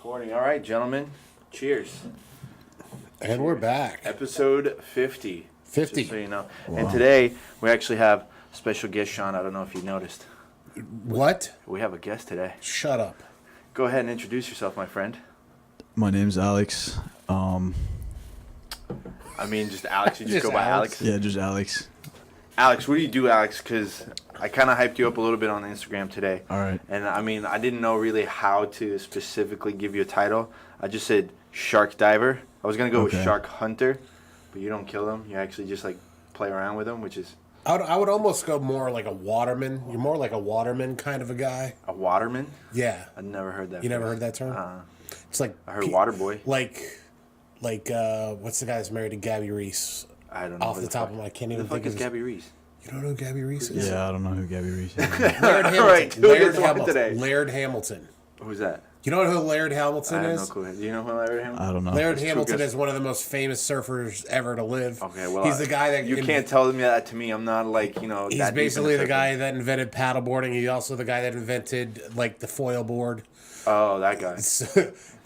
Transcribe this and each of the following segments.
Recording. All right, gentlemen. Cheers. And we're back. Episode 50. 50. Just so you know. Wow. And today, we actually have special guest, Shawn. I don't know if you noticed. What? We have a guest today. Shut up. Go ahead and introduce yourself, my friend. My name's Alex. I mean, just Alex. You just go by Alex? Yeah, just Alex. Alex, what do you do, Alex? Because I kind of hyped you up a little bit on Instagram today. All right. And, I mean, I didn't know really how to specifically give you a title. I just said shark diver. I was going to go with shark hunter, but you don't kill them. You actually just, like, play around with them, which is... I would almost go more like a waterman. You're more like a waterman kind of a guy. A waterman? Yeah. I've never heard that. You never heard that term? It's like... I heard water boy. Like, what's the guy that's married to Gabby Reese? I don't know. Off the top of my... I can't even think of his... Gabby Reese? You don't know who Gabby Reese is? Yeah, I don't know who Gabby Reese is. Laird Hamilton. Right, Laird Hamilton. Who's that? You know who Laird Hamilton I have is? no clue. Do you know who Laird Hamilton is? I don't know. Laird Hamilton is one of the most famous surfers ever to live. Okay, well, he's the guy that... You can't tell me that to me. I'm not like, you know... He's basically the guy that invented paddleboarding. He's also the guy that invented, like, the foil board. Oh, that guy.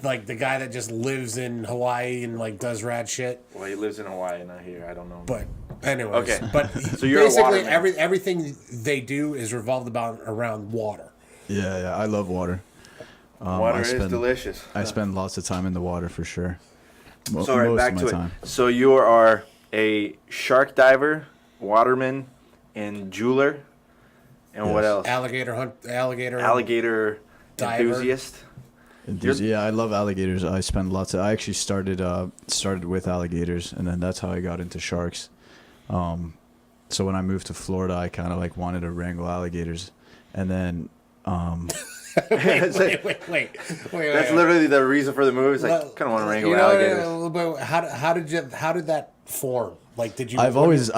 Like, the guy that just lives in Hawaii and, like, does rad shit. Well, he lives in Hawaii, not here. I don't know. But, anyways. Okay. But So you're basically, a waterman. everything they do is revolved around water. Yeah, I love water. Water is delicious. I spend lots of time in the water for sure. So, all right, back to it. So, you are a shark diver, waterman, and jeweler. And what else? Alligator diver. enthusiast. Yeah, I love alligators. I actually started with alligators, and then that's how I got into sharks. So when I moved to Florida, I kind of like wanted to wrangle alligators, and then wait. That's literally the reason for the move. It's like, kind of want to wrangle alligators. But how did that form? Like, did you? I've always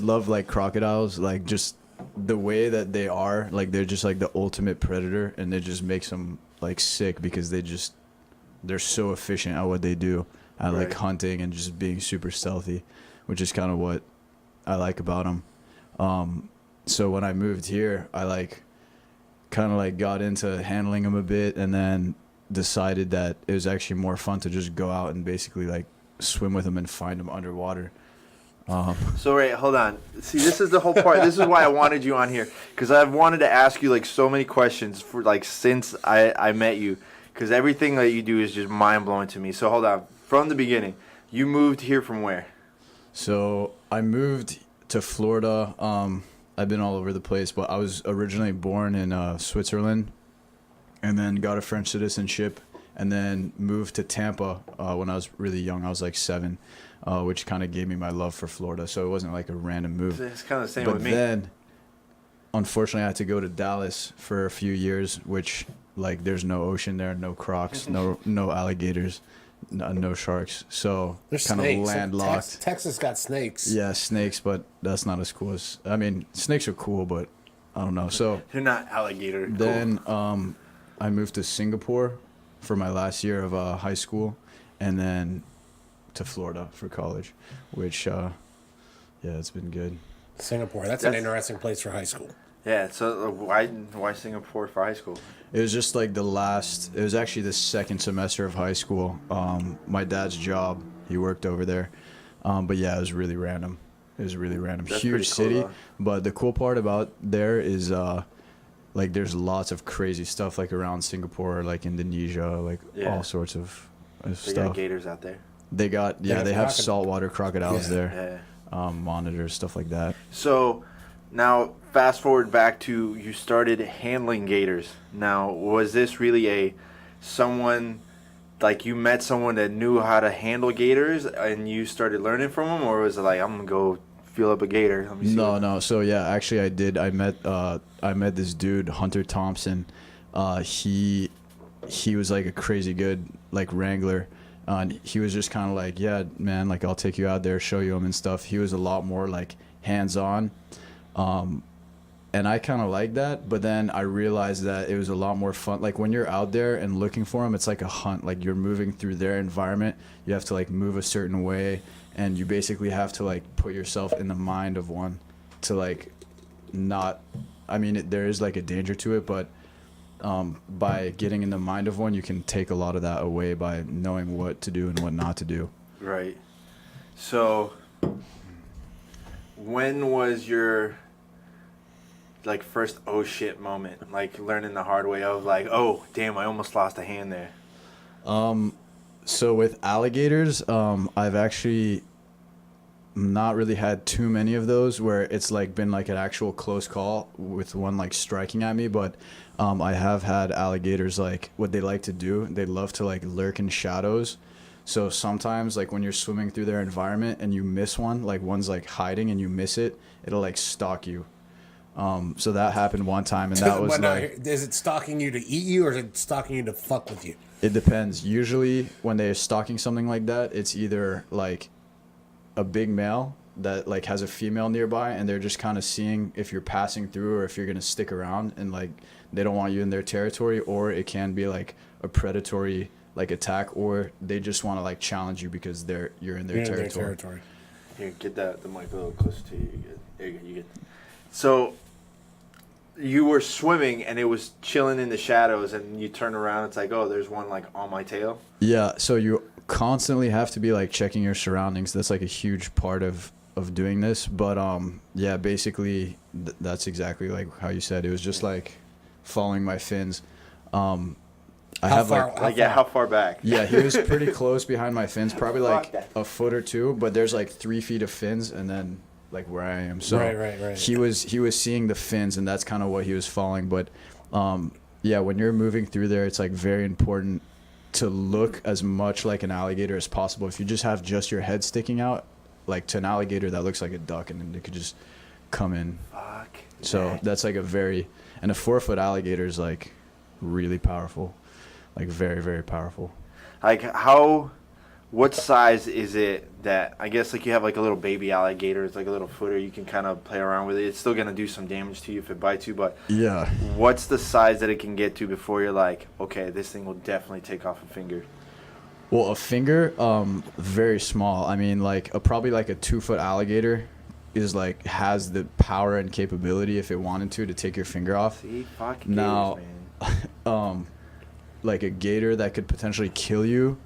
loved like crocodiles, like just the way that they are. Like they're just like the ultimate predator, and it just makes them like sick because they're so efficient at what they do at like hunting and just being super stealthy, which is kind of what I like about them. So when I moved here, I like kind of like got into handling them a bit, and then decided that it was actually more fun to just go out and basically like swim with them and find them underwater. So wait, hold on. See, this is the whole part. This is why I wanted you on here, because I've wanted to ask you like so many questions for like since I met you, because everything that you do is just mind blowing to me. So hold on, from the beginning, you moved here from where? So I moved to Florida. I've been all over the place, but I was originally born in Switzerland, and then got a French citizenship, and then moved to Tampa when I was really young. I was like 7. Which kind of gave me my love for Florida. So it wasn't like a random move. It's kind of the same but with me. But then, unfortunately, I had to go to Dallas for a few years, which, like, there's no ocean there, no crocs, no alligators, no sharks. So kind of landlocked. Texas got snakes. Yeah, snakes, but that's not as cool as... I mean, snakes are cool, but I don't know. So they're not alligator. Then I moved to Singapore for my last year of high school, and then to Florida for college, which it's been good. Singapore, that's an interesting place for high school. Yeah, so why Singapore for high school? It was just like it was actually the second semester of high school. My dad's job, he worked over there. But yeah, it was really random. That's huge city, cool, but the cool part about there is like there's lots of crazy stuff like around Singapore, like Indonesia, like all sorts of stuff. They got gators out there. They have saltwater crocodiles there, monitors, stuff like that. So now fast forward back to you started handling gators. Now, was this really someone like you met someone that knew how to handle gators and you started learning from them, or was it like, I'm gonna go feel up a gator? No. So yeah, actually I did. I met this dude, Hunter Thompson. He was like a crazy good like wrangler. And he was just kind of like, yeah, man, like I'll take you out there, show you them and stuff. He was a lot more like hands-on. And I kind of like that, but then I realized that it was a lot more fun. Like when you're out there and looking for them, it's like a hunt. Like you're moving through their environment. You have to like move a certain way, and you basically have to like put yourself in the mind of one to like not, I mean, there is like a danger to it, but by getting in the mind of one, you can take a lot of that away by knowing what to do and what not to do. Right. So, when was your like first oh shit moment? Like learning the hard way of like, oh damn, I almost lost a hand there. So with alligators, I've actually not really had too many of those where it's like been like an actual close call with one like striking at me, but I have had alligators, like what they like to do, they love to like lurk in shadows. So sometimes like when you're swimming through their environment and you miss one, like one's like hiding and you miss it, it'll like stalk you. So that happened one time, and that was like, is it stalking you to eat you, or is it stalking you to fuck with you? it depends. Usually when they're stalking something like that, it's either like a big male that like has a female nearby, and they're just kind of seeing if you're passing through or if you're gonna stick around, and like they don't want you in their territory. Or it can be like a predatory like attack, or they just want to like challenge you because you're in their territory. Here, get the mic a little closer to you. There you go. You get. So, you were swimming and it was chilling in the shadows, and you turn around, it's like, oh, there's one like on my tail. Yeah. So you constantly have to be like checking your surroundings. That's like a huge part of doing this. But yeah, basically that's exactly like how you said. It was just like following my fins. How far back? Yeah, he was pretty close behind my fins, probably like a foot or two, but there's like 3 feet of fins, and then like where I am. So right. he was seeing the fins, and that's kind of what he was following. But yeah, when you're moving through there, it's like very important to look as much like an alligator as possible. If you just have just your head sticking out, like to an alligator, that looks like a duck, and then they could just come in. Fuck. So that's like and a 4-foot alligator is like really powerful, like very, very powerful. Like what size is it that, I guess like you have like a little baby alligator, it's like a little footer, you can kind of play around with it. It's still going to do some damage to you if it bites you, but yeah. What's the size that it can get to before you're like, okay, this thing will definitely take off a finger? Well, a finger, very small. I mean, like probably like a 2-foot alligator is like has the power and capability if it wanted to take your finger off. See, fuck gators, now, man. Like a gator that could potentially kill you,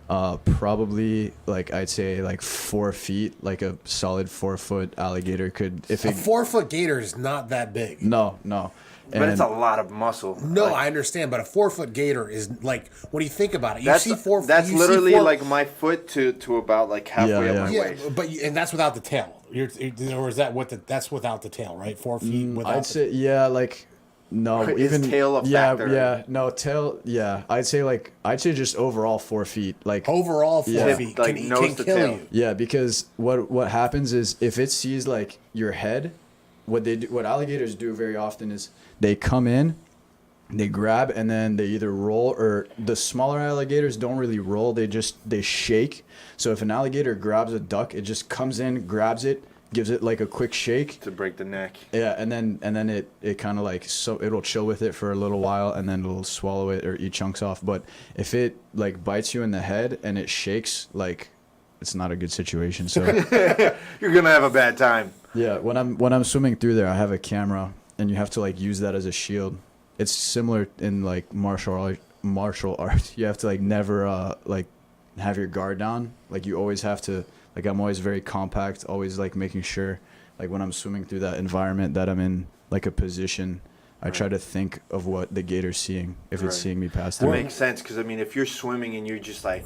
probably like I'd say like 4 feet, like a solid 4-foot alligator could. If a 4-foot gator is not that big. No. But it's a lot of muscle. No, I understand, but a 4-foot gator is like, when you think about it, That's literally like my foot to about like halfway up my waist. But and that's without the tail. Or is that that's without the tail, right? 4 feet without. I'd say like. No, even tail a factor. I'd say just overall 4 feet. Like overall 4 feet like can kill you. Yeah, because what happens is if it sees like your head, what alligators do very often is they come in, they grab, and then they either roll, or the smaller alligators don't really roll. They shake. So if an alligator grabs a duck, it just comes in, grabs it, gives it like a quick shake to break the neck. Yeah, and then it kind of like, so it'll chill with it for a little while, and then it'll swallow it or eat chunks off. But if it like bites you in the head and it shakes, like it's not a good situation. So you're gonna have a bad time. Yeah, when I'm swimming through there, I have a camera, and you have to like use that as a shield. It's similar in like martial arts. You have to like never like have your guard down. Like you always have to. Like I'm always very compact, always like making sure, like when I'm swimming through that environment, that I'm in like a position. I try to think of what the gator's seeing, if it's seeing me past That it. makes sense, because I mean, if you're swimming and you're just like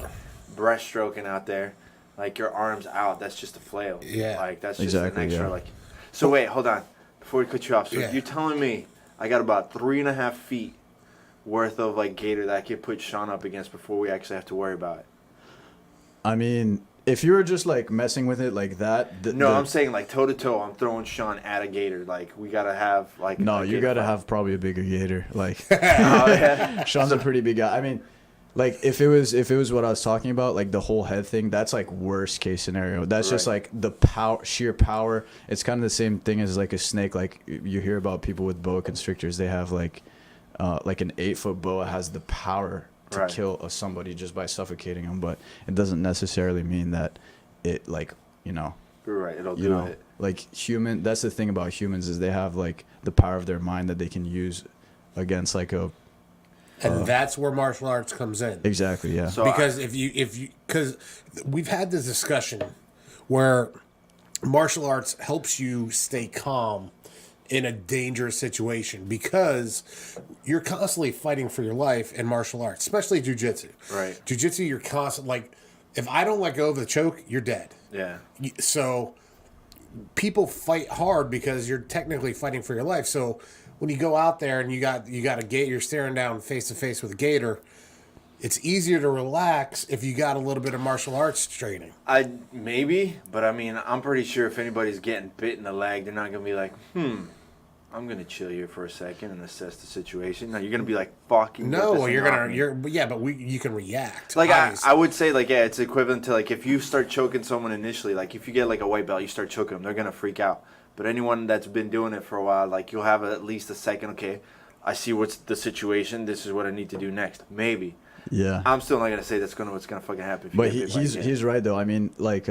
breaststroking out there, like your arms out, that's just a flail. Yeah. Like that's just an extra like. So wait, hold on, before we cut you off. So you're telling me I got about 3.5 feet worth of like gator that I could put Shawn up against before we actually have to worry about it? I mean, if you were just like messing with it like that, I'm saying like toe to toe. I'm throwing Shawn at a gator. Like we gotta have like. No, you gotta have probably a bigger gator. Like, Shawn's a pretty big guy. I mean, like if it was what I was talking about, like the whole head thing, that's like worst case scenario. That's just like the sheer power. It's kind of the same thing as like a snake. Like you hear about people with boa constrictors, they have like an 8-foot boa has the power to kill somebody just by suffocating them, but it doesn't necessarily mean that it like, it'll do it. Like that's the thing about humans, is they have like the power of their mind that they can use against like a And that's where martial arts comes in. Exactly. Yeah. So Because because we've had this discussion where martial arts helps you stay calm in a dangerous situation because you're constantly fighting for your life in martial arts, especially jiu-jitsu. Right. Jiu-jitsu, you're constant, like, if I don't let go of the choke, you're dead. Yeah. So people fight hard because you're technically fighting for your life. So when you go out there and you got a gate, you're staring down face to face with a gator, it's easier to relax if you got a little bit of martial arts training. Maybe, but I mean, I'm pretty sure if anybody's getting bit in the leg, they're not gonna be like, I'm gonna chill here for a second and assess the situation. No, you're gonna be like, fucking. No, well, you can react. Like I would say, like, yeah, it's equivalent to like if you start choking someone initially, like if you get like a white belt, you start choking them, they're gonna freak out. But anyone that's been doing it for a while, like you'll have at least a second. Okay, I see what's the situation. This is what I need to do next. Maybe. Yeah. I'm still not gonna say what's gonna fucking happen. If you But get bit by a gator. he's right though. I mean, like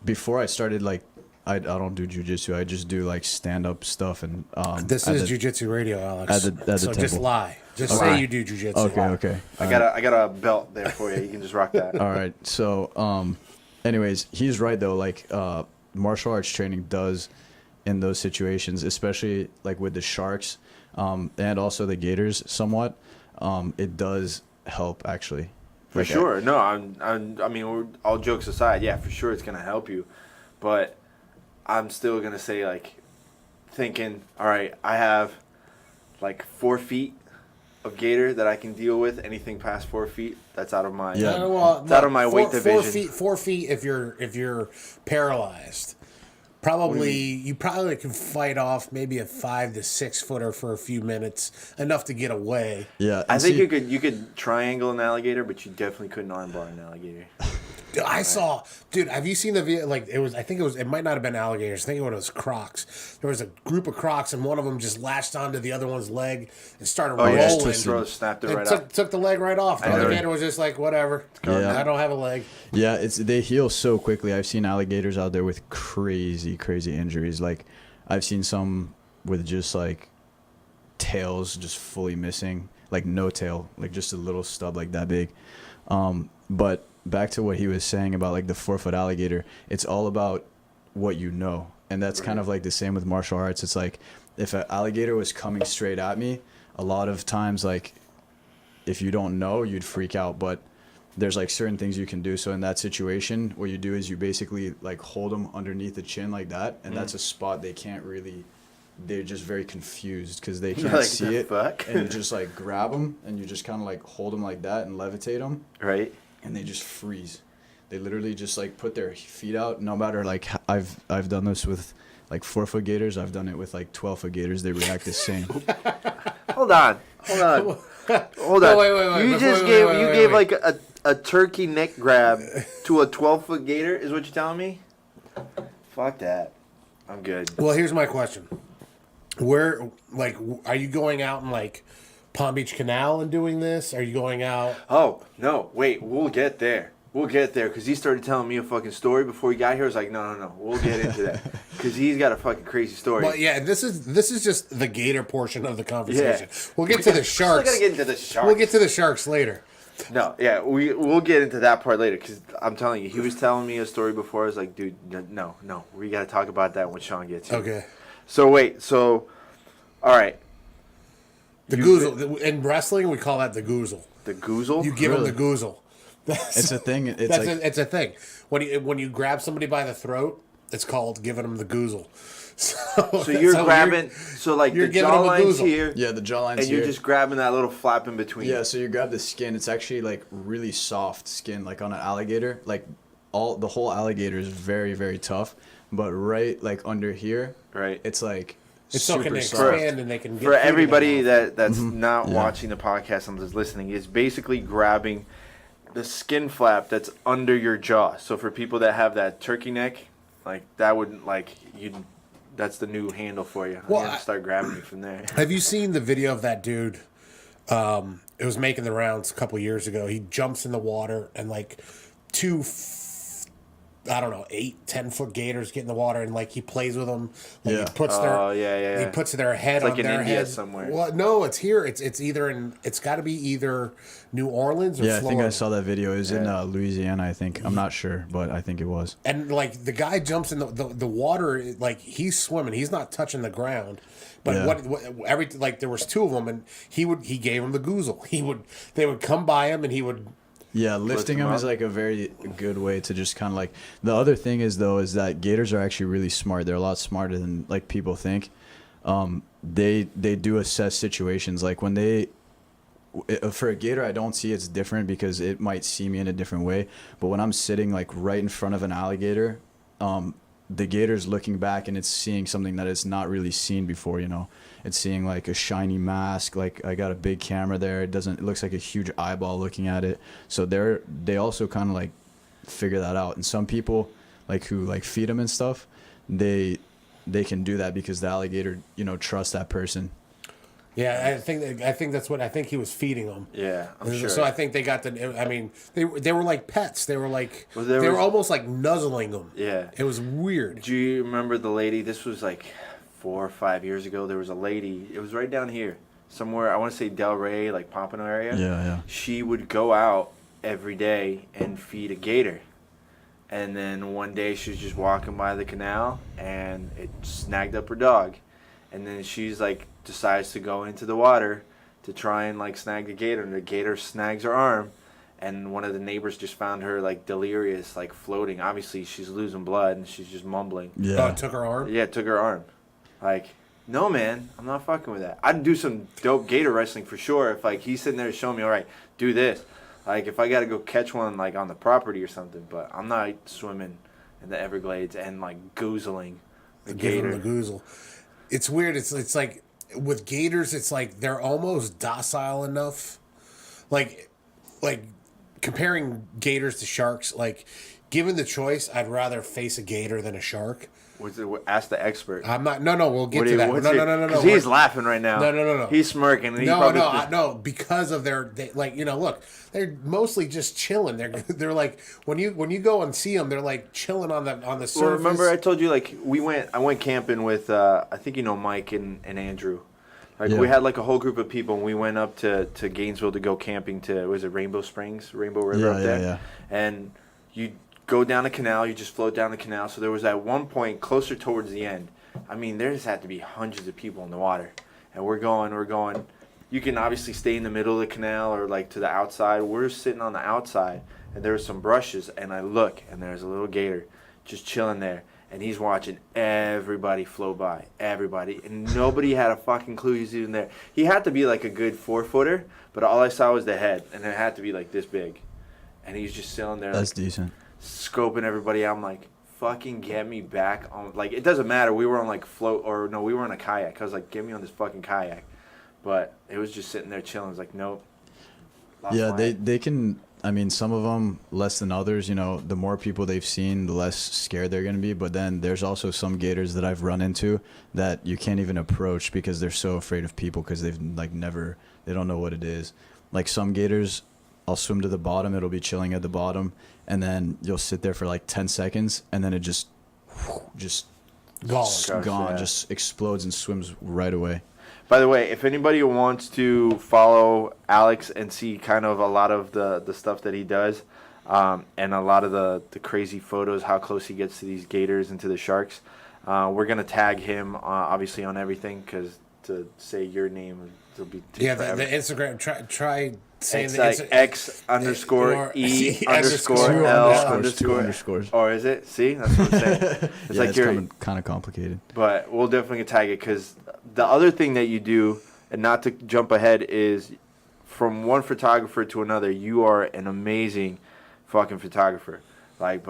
before I started, like I don't do jiu-jitsu. I just do like stand-up stuff and This is Jiu-Jitsu Radio, Alex. at the so just temple. lie. Just say you do jiu-jitsu. Okay. I got a belt there for you. You can just rock that. All right. So, anyways, he's right though. Like, martial arts training does in those situations, especially like with the sharks, and also the gators, somewhat. It does help actually. For Like, sure. No, I mean, all jokes aside, yeah, for sure it's gonna help you, but I'm still gonna say like, thinking, all right, I have like 4 feet of gator that I can deal with. Anything past 4 feet, that's out of my Yeah. it's out of my weight division. 4 feet if you're paralyzed. You probably can fight off maybe a 5 to 6 footer for a few minutes, enough to get away. Yeah. I and think see- you could triangle an alligator, but you definitely couldn't armbar an alligator. Dude, have you seen the video? Like, it might not have been alligators. I think it was crocs. There was a group of crocs, and one of them just latched onto the other one's leg and started rolling. Yeah, snapped it right off. Took the leg right off. The other gator was just like, whatever. Yeah. I don't have a leg. Yeah, they heal so quickly. I've seen alligators out there with crazy injuries. Like, I've seen some with just like tails just fully missing, like no tail, like just a little stub like that big. But back to what he was saying about like the 4-foot alligator, it's all about what you know, and that's kind of like the same with martial arts. It's like if an alligator was coming straight at me, a lot of times like if you don't know, you'd freak out, but there's like certain things you can do. So in that situation, what you do is you basically like hold them underneath the chin like that, and that's a spot they can't really. They're just very confused because they can't Like, see the it. fuck? And you just like grab them and you just kind of like hold them like that and levitate them, Right. and they just freeze. They literally just like put their feet out. No matter like I've done this with like 4-foot gators. I've done it with like 12-foot gators. They react the same. Hold on. No, wait, You just gave like a turkey neck grab to a 12-foot gator. Is what you're telling me? Fuck that. I'm good. Well, here's my question. Where, like, are you going out in, like, Palm Beach Canal and doing this? Are you going out? Oh, no. Wait, we'll get there. Because he started telling me a fucking story before he got here. I was like, no. We'll get into that. Because he's got a fucking crazy story. Well, yeah, this is just the gator portion of the conversation. Yeah. We'll get to the sharks. We're going to get into the sharks. We'll get to the sharks later. No, yeah, we'll get into that part later. Because I'm telling you, he was telling me a story before. I was like, dude, no. We got to talk about that when Shawn gets here. Okay. So, wait. All right. The goozle. In wrestling, we call that the goozle. The goozle? You give him the goozle. It's a thing. It's a thing. When you grab somebody by the throat, it's called giving them the goozle. So you're grabbing, the jawline's here. Yeah, the jawline's and here. you're just grabbing that little flap in between. Yeah, so you grab the skin. It's actually like really soft skin, like on an alligator. Like the whole alligator is very, very tough, but right like under here, right, it's like it's so can soft. expand and they can get for everybody that's Mm-hmm. not watching the podcast and just listening, is basically grabbing the skin flap that's under your jaw. So for people that have that turkey neck, like that would that's the new handle for you. Well, you gotta start grabbing you from there. Have you seen the video of that dude? It was making the rounds a couple years ago. He jumps in the water and like I don't know, 8-10 foot gators get in the water, and like he plays with them. Like Yeah. He puts their yeah. He puts their head It's like on in their India head somewhere. Well, no, it's here. It's either in. It's got to be either New Orleans or Yeah, I Florida. think I saw that video. It was in Louisiana, I think. I'm not sure, but I think it was. And like the guy jumps in the water, like he's swimming. He's not touching the ground. But Yeah. what every like there was 2 of them, and he gave him the goozle. They would come by him, and he would. Yeah, lifting them them up. is like a very good way to just kind of like. The other thing is though is that gators are actually really smart. They're a lot smarter than like people think. They do assess situations like when they. For a gator, I don't see it's different because it might see me in a different way. But when I'm sitting like right in front of an alligator, the gator's looking back and it's seeing something that it's not really seen before. You know, it's seeing like a shiny mask. Like I got a big camera there. It looks like a huge eyeball looking at it. So they also kind of like figure that out. And some people like who like feed them and stuff, they can do that because the alligator, you know, trusts that person. Yeah, I think that's what I think he was feeding them. Yeah, I'm sure. So I think they got the. I mean, they were like pets. They were like Well, they were almost like nuzzling them. Yeah. It was weird. Do you remember the lady? This was like 4 or 5 years ago. There was a lady. It was right down here, somewhere. I want to say Del Rey, like Pompano area. Yeah. She would go out every day and feed a gator. And then one day she was just walking by the canal and it snagged up her dog. And then she's like decides to go into the water to try and like snag the gator, and the gator snags her arm. And one of the neighbors just found her like delirious, like floating. Obviously she's losing blood and she's just mumbling. Yeah. Oh, it took her arm. Yeah, it took her arm. Like, no man, I'm not fucking with that. I'd do some dope gator wrestling for sure if like he's sitting there showing me, all right, do this. Like if I gotta go catch one like on the property or something, but I'm not swimming in the Everglades and like goozling the Give gator. him the goozle. It's weird. It's like with gators, it's like they're almost docile enough. Like comparing gators to sharks. Like given the choice, I'd rather face a gator than a shark. Ask the expert. I'm not. No. We'll get to that. No. Because he's laughing right now. No. He's smirking. And he No. Because of like look, they're mostly just chilling. They're like when you go and see them, they're like chilling on the surface. Well, remember I told you like I went camping with I think you know Mike and Andrew. Like we had like a whole group of people and we went up to Gainesville to go camping to Rainbow Springs, Rainbow River up there. Yeah. And you go down the canal, you just float down the canal. So there was at one point closer towards the end. I mean, there just had to be hundreds of people in the water. And we're going. You can obviously stay in the middle of the canal or like to the outside. We're sitting on the outside and there were some brushes and I look and there's a little gator just chilling there. And he's watching everybody float by. Everybody. And nobody had a fucking clue he's even there. He had to be like a good 4-footer, but all I saw was the head. And it had to be like this big. And he's just sitting there. That's like, decent. Scoping everybody out. I'm like, fucking get me back on. Like, it doesn't matter. We were on like we were on a kayak. I was like, get me on this fucking kayak. But it was just sitting there chilling. I was like, nope. Yeah, they can. I mean, some of them less than others. You know, the more people they've seen, the less scared they're gonna be. But then there's also some gators that I've run into that you can't even approach because they're so afraid of people because they've like never. They don't know what it is. Like some gators, I'll swim to the bottom. It'll be chilling at the bottom, and then you'll sit there for like 10 seconds, and then it just Gone. Yeah. just explodes and swims right away. By the way, if anybody wants to follow Alex and see kind of a lot of the stuff that he does, and a lot of the crazy photos, how close he gets to these gators and to the sharks, we're going to tag him, obviously, on everything, because to say your name, it'll be Yeah, the Instagram. Try saying it's that like X underscore or E underscore underscore L Two underscore. underscores. Or is it? See? That's what I'm saying. It's Yeah, like it's you're... kind of complicated. But we'll definitely tag it because the other thing that you do, and not to jump ahead, is from one photographer to another, you are an amazing fucking photographer. Like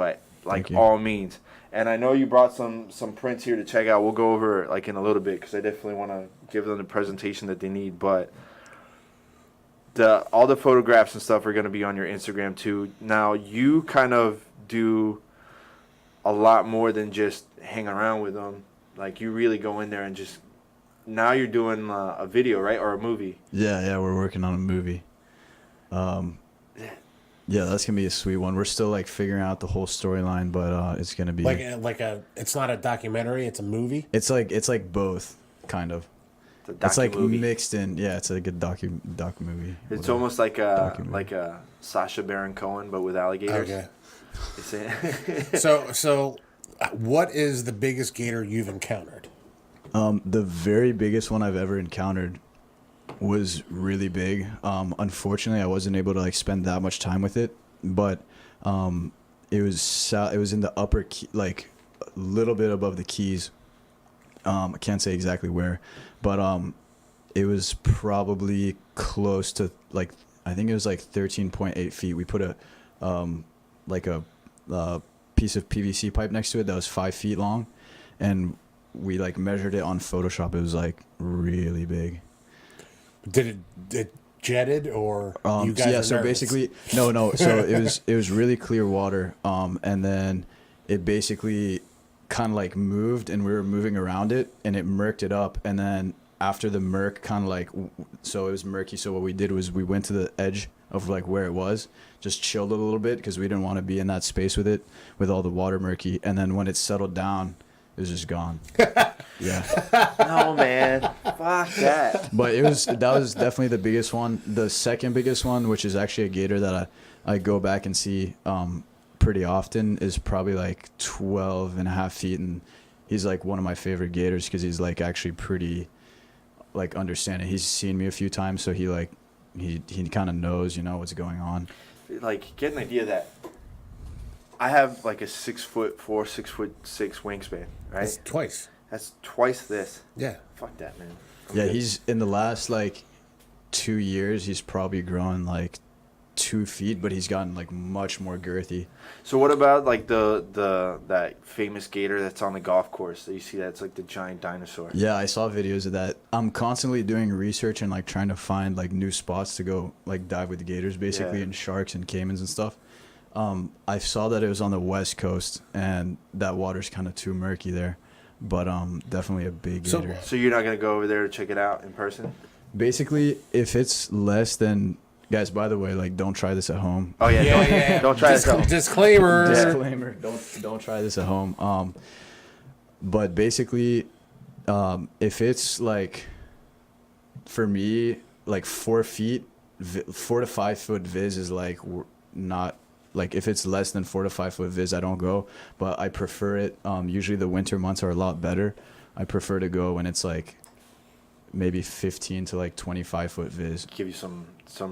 all means. And I know you brought some prints here to check out. We'll go over like in a little bit because I definitely want to give them the presentation that they need. But all the photographs and stuff are going to be on your Instagram too. Now you kind of do a lot more than just hang around with them. Like you really go in there and just. Now you're doing a video, right, or a movie? Yeah, we're working on a movie. Yeah, that's gonna be a sweet one. We're still like figuring out the whole storyline, but it's gonna be it's not a documentary, it's a movie. It's like both, kind of. It's like movie. mixed in. Yeah, it's like a doc movie. It's almost like a Sacha Baron Cohen, but with alligators. Okay. So, what is the biggest gator you've encountered? The very biggest one I've ever encountered was really big. Unfortunately, I wasn't able to like spend that much time with it, but it was in the upper key, like a little bit above the Keys. I can't say exactly where, but it was probably close to like, I think it was like 13.8 feet. We put a piece of PVC pipe next to it that was 5 feet long, and we like measured it on Photoshop. It was like really big. Did it jetted or you guys? Yeah, are so nervous? basically no. So it was really clear water. And then it basically kind of like moved, and we were moving around it, and it murked it up. And then after the murk, kind of like, so it was murky. So what we did was we went to the edge of like where it was, just chilled it a little bit because we didn't want to be in that space with it, with all the water murky. And then when it settled down, it was just gone. Yeah. No, man. Fuck that. But that was definitely the biggest one. The second biggest one, which is actually a gator that I go back and see pretty often, is probably like 12 and a half feet. And he's like one of my favorite gators because he's like actually pretty like understanding. He's seen me a few times, so he kind of knows, what's going on. Like, get an idea of that. I have like a 6'4", 6'6" wingspan, right? That's twice. That's twice this. Yeah. Fuck that, man. Yeah, he's in the last like 2 years, he's probably grown like 2 feet, but he's gotten like much more girthy. So what about like that famous gator that's on the golf course that you see? That's like the giant dinosaur. Yeah, I saw videos of that. I'm constantly doing research and like trying to find like new spots to go like dive with the gators, basically, and sharks and caimans and stuff. I saw that it was on the West Coast, and that water's kind of too murky there, but definitely a big gator. So you're not gonna go over there to check it out in person? Basically, if it's less than, guys, by the way, like, don't try this at home. Oh yeah, don't try this at home. Disclaimer. Disclaimer. Don't try this at home. But basically, if it's like, for me, like 4 feet, 4 to 5 foot viz is like not. Like, if it's less than 4 to 5 foot viz, I don't go. But I prefer it. Usually the winter months are a lot better. I prefer to go when it's like maybe 15 to like 25 foot viz. Give you some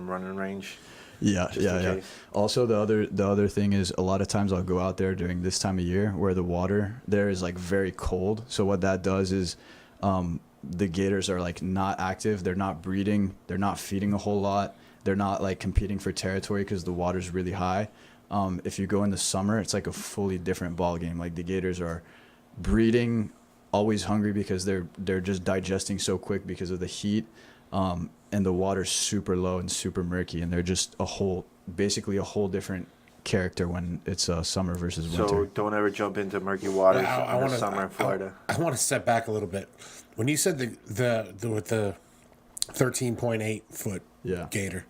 running range. Yeah. Case. Also, the other thing is, a lot of times I'll go out there during this time of year where the water there is like very cold. So what that does is, the gators are like not active. They're not breeding. They're not feeding a whole lot. They're not like competing for territory because the water's really high. If you go in the summer, it's like a fully different ball game. Like, the gators are breeding, always hungry because they're just digesting so quick because of the heat, and the water's super low and super murky, and they're just basically a whole different character when it's summer versus winter. So don't ever jump into murky waters in the summer in Florida. I want to step back a little bit. When you said with the 13.8 foot gator,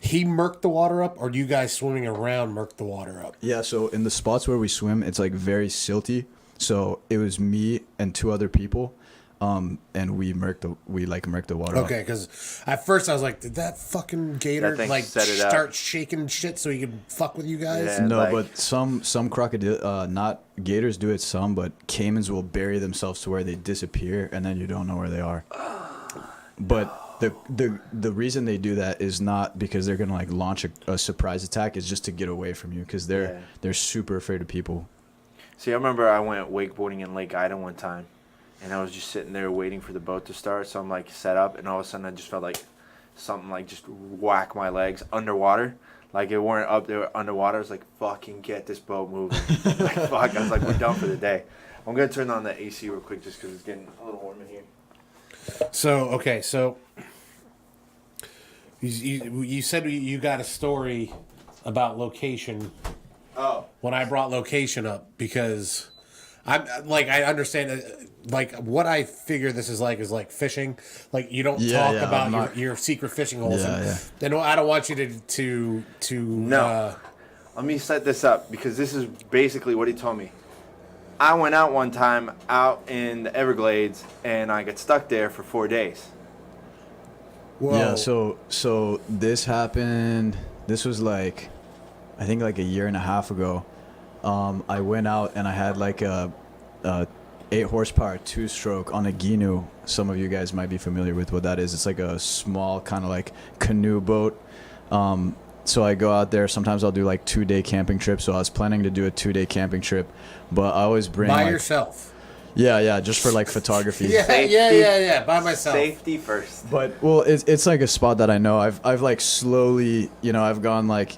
he murked the water up, or do you guys swimming around murked the water up? Yeah, so in the spots where we swim, it's like very silty. So it was me and 2 other people, and we murked the water up. Okay, because at first I was like, did that fucking gator like start shaking shit so he could fuck with you guys? Yeah, no, but some crocodile, not gators do it some, but caimans will bury themselves to where they disappear, and then you don't know where they are. But the reason they do that is not because they're gonna like launch a surprise attack. It's just to get away from you because they're super afraid of people. See, I remember I went wakeboarding in Lake Ida one time, and I was just sitting there waiting for the boat to start. So I'm like set up, and all of a sudden I just felt like something like just whack my legs underwater. Like, it weren't up there underwater. I was like, fucking get this boat moving. Like, fuck. I was like, we're done for the day. I'm gonna turn on the AC real quick just because it's getting a little warm in here. So you said you got a story about location. Oh. When I brought location up, because I understand. Like what I figure this is like fishing. Like you don't Yeah, talk yeah, about your secret fishing holes. Yeah, yeah. Then I don't want you to No. Let me set this up because this is basically what he told me. I went out one time out in the Everglades and I got stuck there for 4 days. Whoa. Yeah, so this happened. This was like, I think like a year and a half ago. I went out and I had like a 8 horsepower 2-stroke on a Ginu. Some of you guys might be familiar with what that is. It's like a small kind of like canoe boat. So I go out there. Sometimes I'll do like 2-day camping trips. So I was planning to do a 2-day camping trip, but I always bring by like, yourself. Yeah, just for like photography. Yeah, by myself. Safety first. But well, it's like a spot that I know. I've like slowly, I've gone like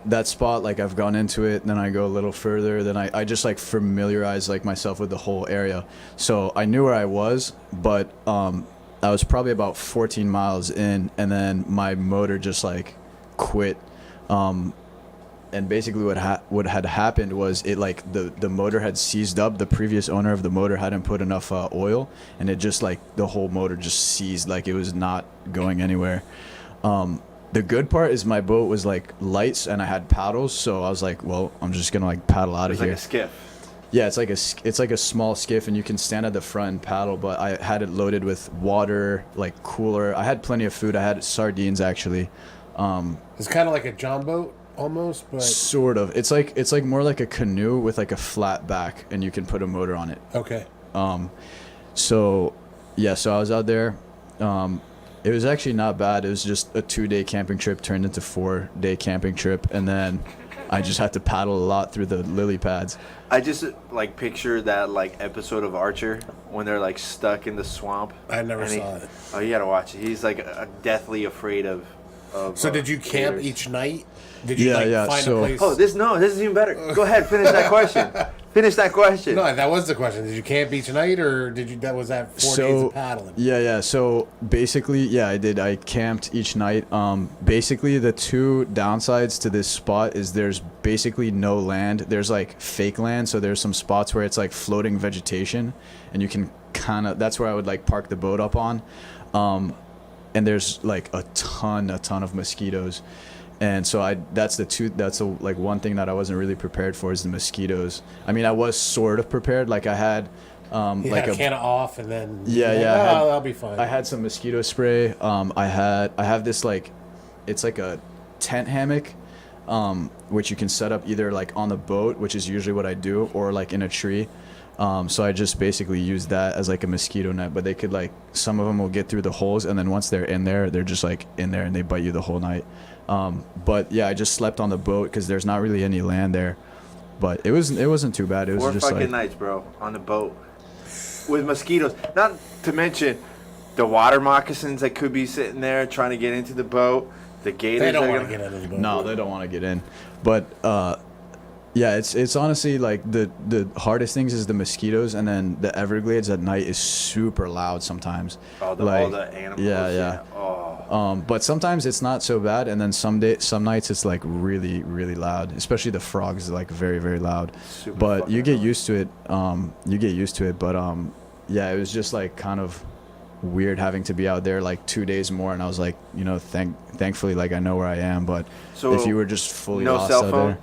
that spot. Like I've gone into it, and then I go a little further. Then I just like familiarize like myself with the whole area. So I knew where I was, but I was probably about 14 miles in, and then my motor just like quit. And basically what had happened was it like the motor had seized up. The previous owner of the motor hadn't put enough oil, and it just like the whole motor just seized, like it was not going anywhere. The good part is my boat was like lights and I had paddles, so I was like, well, I'm just gonna like paddle out of here. It's like a skiff. Yeah, it's like a small skiff, and you can stand at the front and paddle. But I had it loaded with water, like cooler. I had plenty of food. I had sardines actually. It's kind of like a John boat almost, but sort of. It's like more like a canoe with like a flat back, and you can put a motor on it. okay. So I was out there. It was actually not bad. It was just a 2-day camping trip turned into 4-day camping trip, and then I just had to paddle a lot through the lily pads. I just like picture that like episode of Archer when they're like stuck in the swamp. I never saw it. Oh, you gotta watch it. He's like deathly afraid of. So did you camp gators. each night? Did you Yeah, find so- a place? Oh, this is even better. Go ahead, finish that question. Finish that question. No, that was the question. Did you camp each night, or did you? That was that 4 days of paddling. Yeah. So basically, yeah, I did. I camped each night. Basically, the 2 downsides to this spot is there's basically no land. There's like fake land, so there's some spots where it's like floating vegetation, and you can kind of. That's where I would like park the boat up on, and there's like a ton of mosquitoes. And so that's like one thing that I wasn't really prepared for is the mosquitoes. I mean, I was sort of prepared. Like I had Like a can of off, and then that'll be fine. I had some mosquito spray. I have this like, it's like a tent hammock, which you can set up either like on the boat, which is usually what I do, or like in a tree. So I just basically use that as like a mosquito net. But they could like, some of them will get through the holes, and then once they're in there, they're just like in there and they bite you the whole night. But yeah, I just slept on the boat because there's not really any land there. But it wasn't too bad. It was 4 just fucking like nights, bro, on the boat with mosquitoes. Not to mention the water moccasins that could be sitting there trying to get into the boat. The gators. They don't want to get into the boat. no, they don't want to get in. But yeah, it's honestly like the hardest things is the mosquitoes, and then the Everglades at night is super loud sometimes. All the animals. Yeah. Oh. But sometimes it's not so bad, and then some nights it's like really, really loud. Especially the frogs are like very, very loud. Super But fucking you get annoying. used to it. But yeah, it was just like kind of weird having to be out there like 2 days more, and I was like, thankfully like I know where I am. But So, if you were just fully no lost cell out phone? there,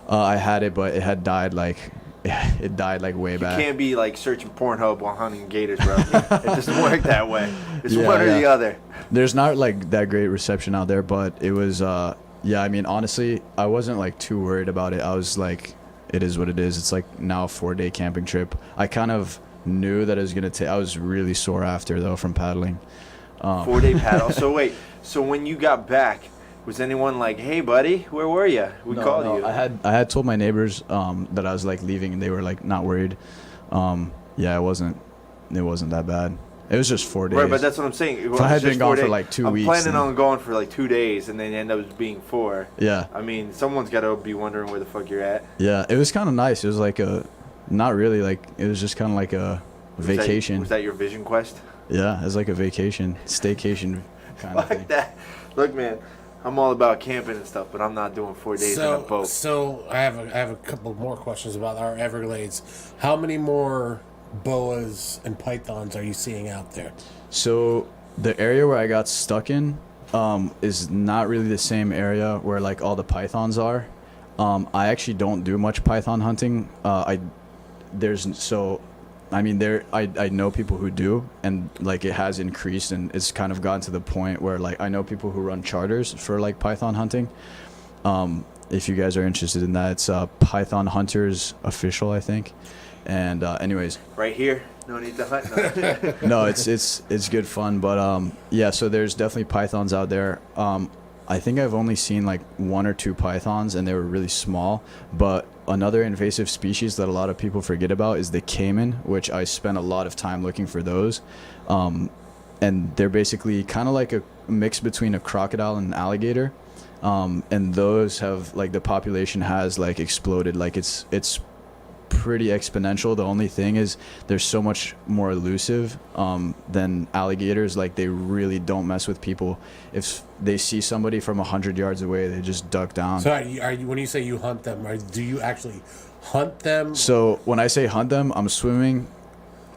I had it, but it had died like way You back. can't be like searching Pornhub while hunting gators, bro. It doesn't work that way. It's Yeah, one or the yeah. other. There's not like that great reception out there, but it was yeah, I mean, honestly, I wasn't like too worried about it. I was like, it is what it is. It's like now a 4-day camping trip. I kind of knew that it was gonna take. I was really sore after though from paddling. 4-day paddle. So wait, so when you got back, was anyone like, "Hey, buddy, where were you? We called you." I had told my neighbors that I was like leaving, and they were like not worried. Yeah, it wasn't that bad. It was just 4 days. Right, but that's what I'm saying. If I had been gone for like 2 weeks, I'm planning then- on going for like 2 days, and then end up being 4. Yeah. I mean, someone's got to be wondering where the fuck you're at. Yeah, it was kind of nice. It was like not really like, it was just kind of like a vacation. Was that your vision quest? Yeah, it was like a vacation, staycation kind of Fuck thing. that. Look, man, I'm all about camping and stuff, but I'm not doing 4 days in a boat. So I have a couple more questions about our Everglades. How many more boas and pythons are you seeing out there? So the area where I got stuck in is not really the same area where like all the pythons are. I actually don't do much python hunting. I know people who do, and like it has increased, and it's kind of gotten to the point where like I know people who run charters for like python hunting. If you guys are interested in that, it's Python Hunters Official, I think. And anyways, right here, no need to hunt. no, it's good fun, but yeah. So there's definitely pythons out there. I think I've only seen like 1 or 2 pythons, and they were really small. But another invasive species that a lot of people forget about is the caiman, which I spent a lot of time looking for those. And they're basically kind of like a mix between a crocodile and an alligator. And those have like the population has like exploded. Like it's pretty exponential. The only thing is they're so much more elusive than alligators. Like they really don't mess with people. If they see somebody from 100 yards away, they just duck down. So are you when you say you hunt them, do you actually hunt them? So when I say hunt them, I'm swimming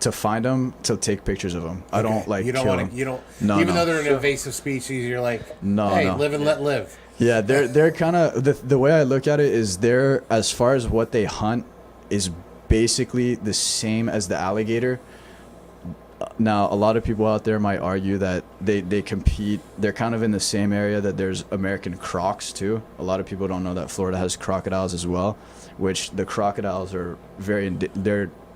to find them, to take pictures of them. I don't like you don't kill want to them. you don't No, even no. though they're an invasive species, you're like, No, hey, no. live and let live. Yeah, they're kind of the way I look at it is they're, as far as what they hunt, is basically the same as the alligator. Now, a lot of people out there might argue that they compete. They're kind of in the same area that there's American crocs too. A lot of people don't know that Florida has crocodiles as well, which the crocodiles are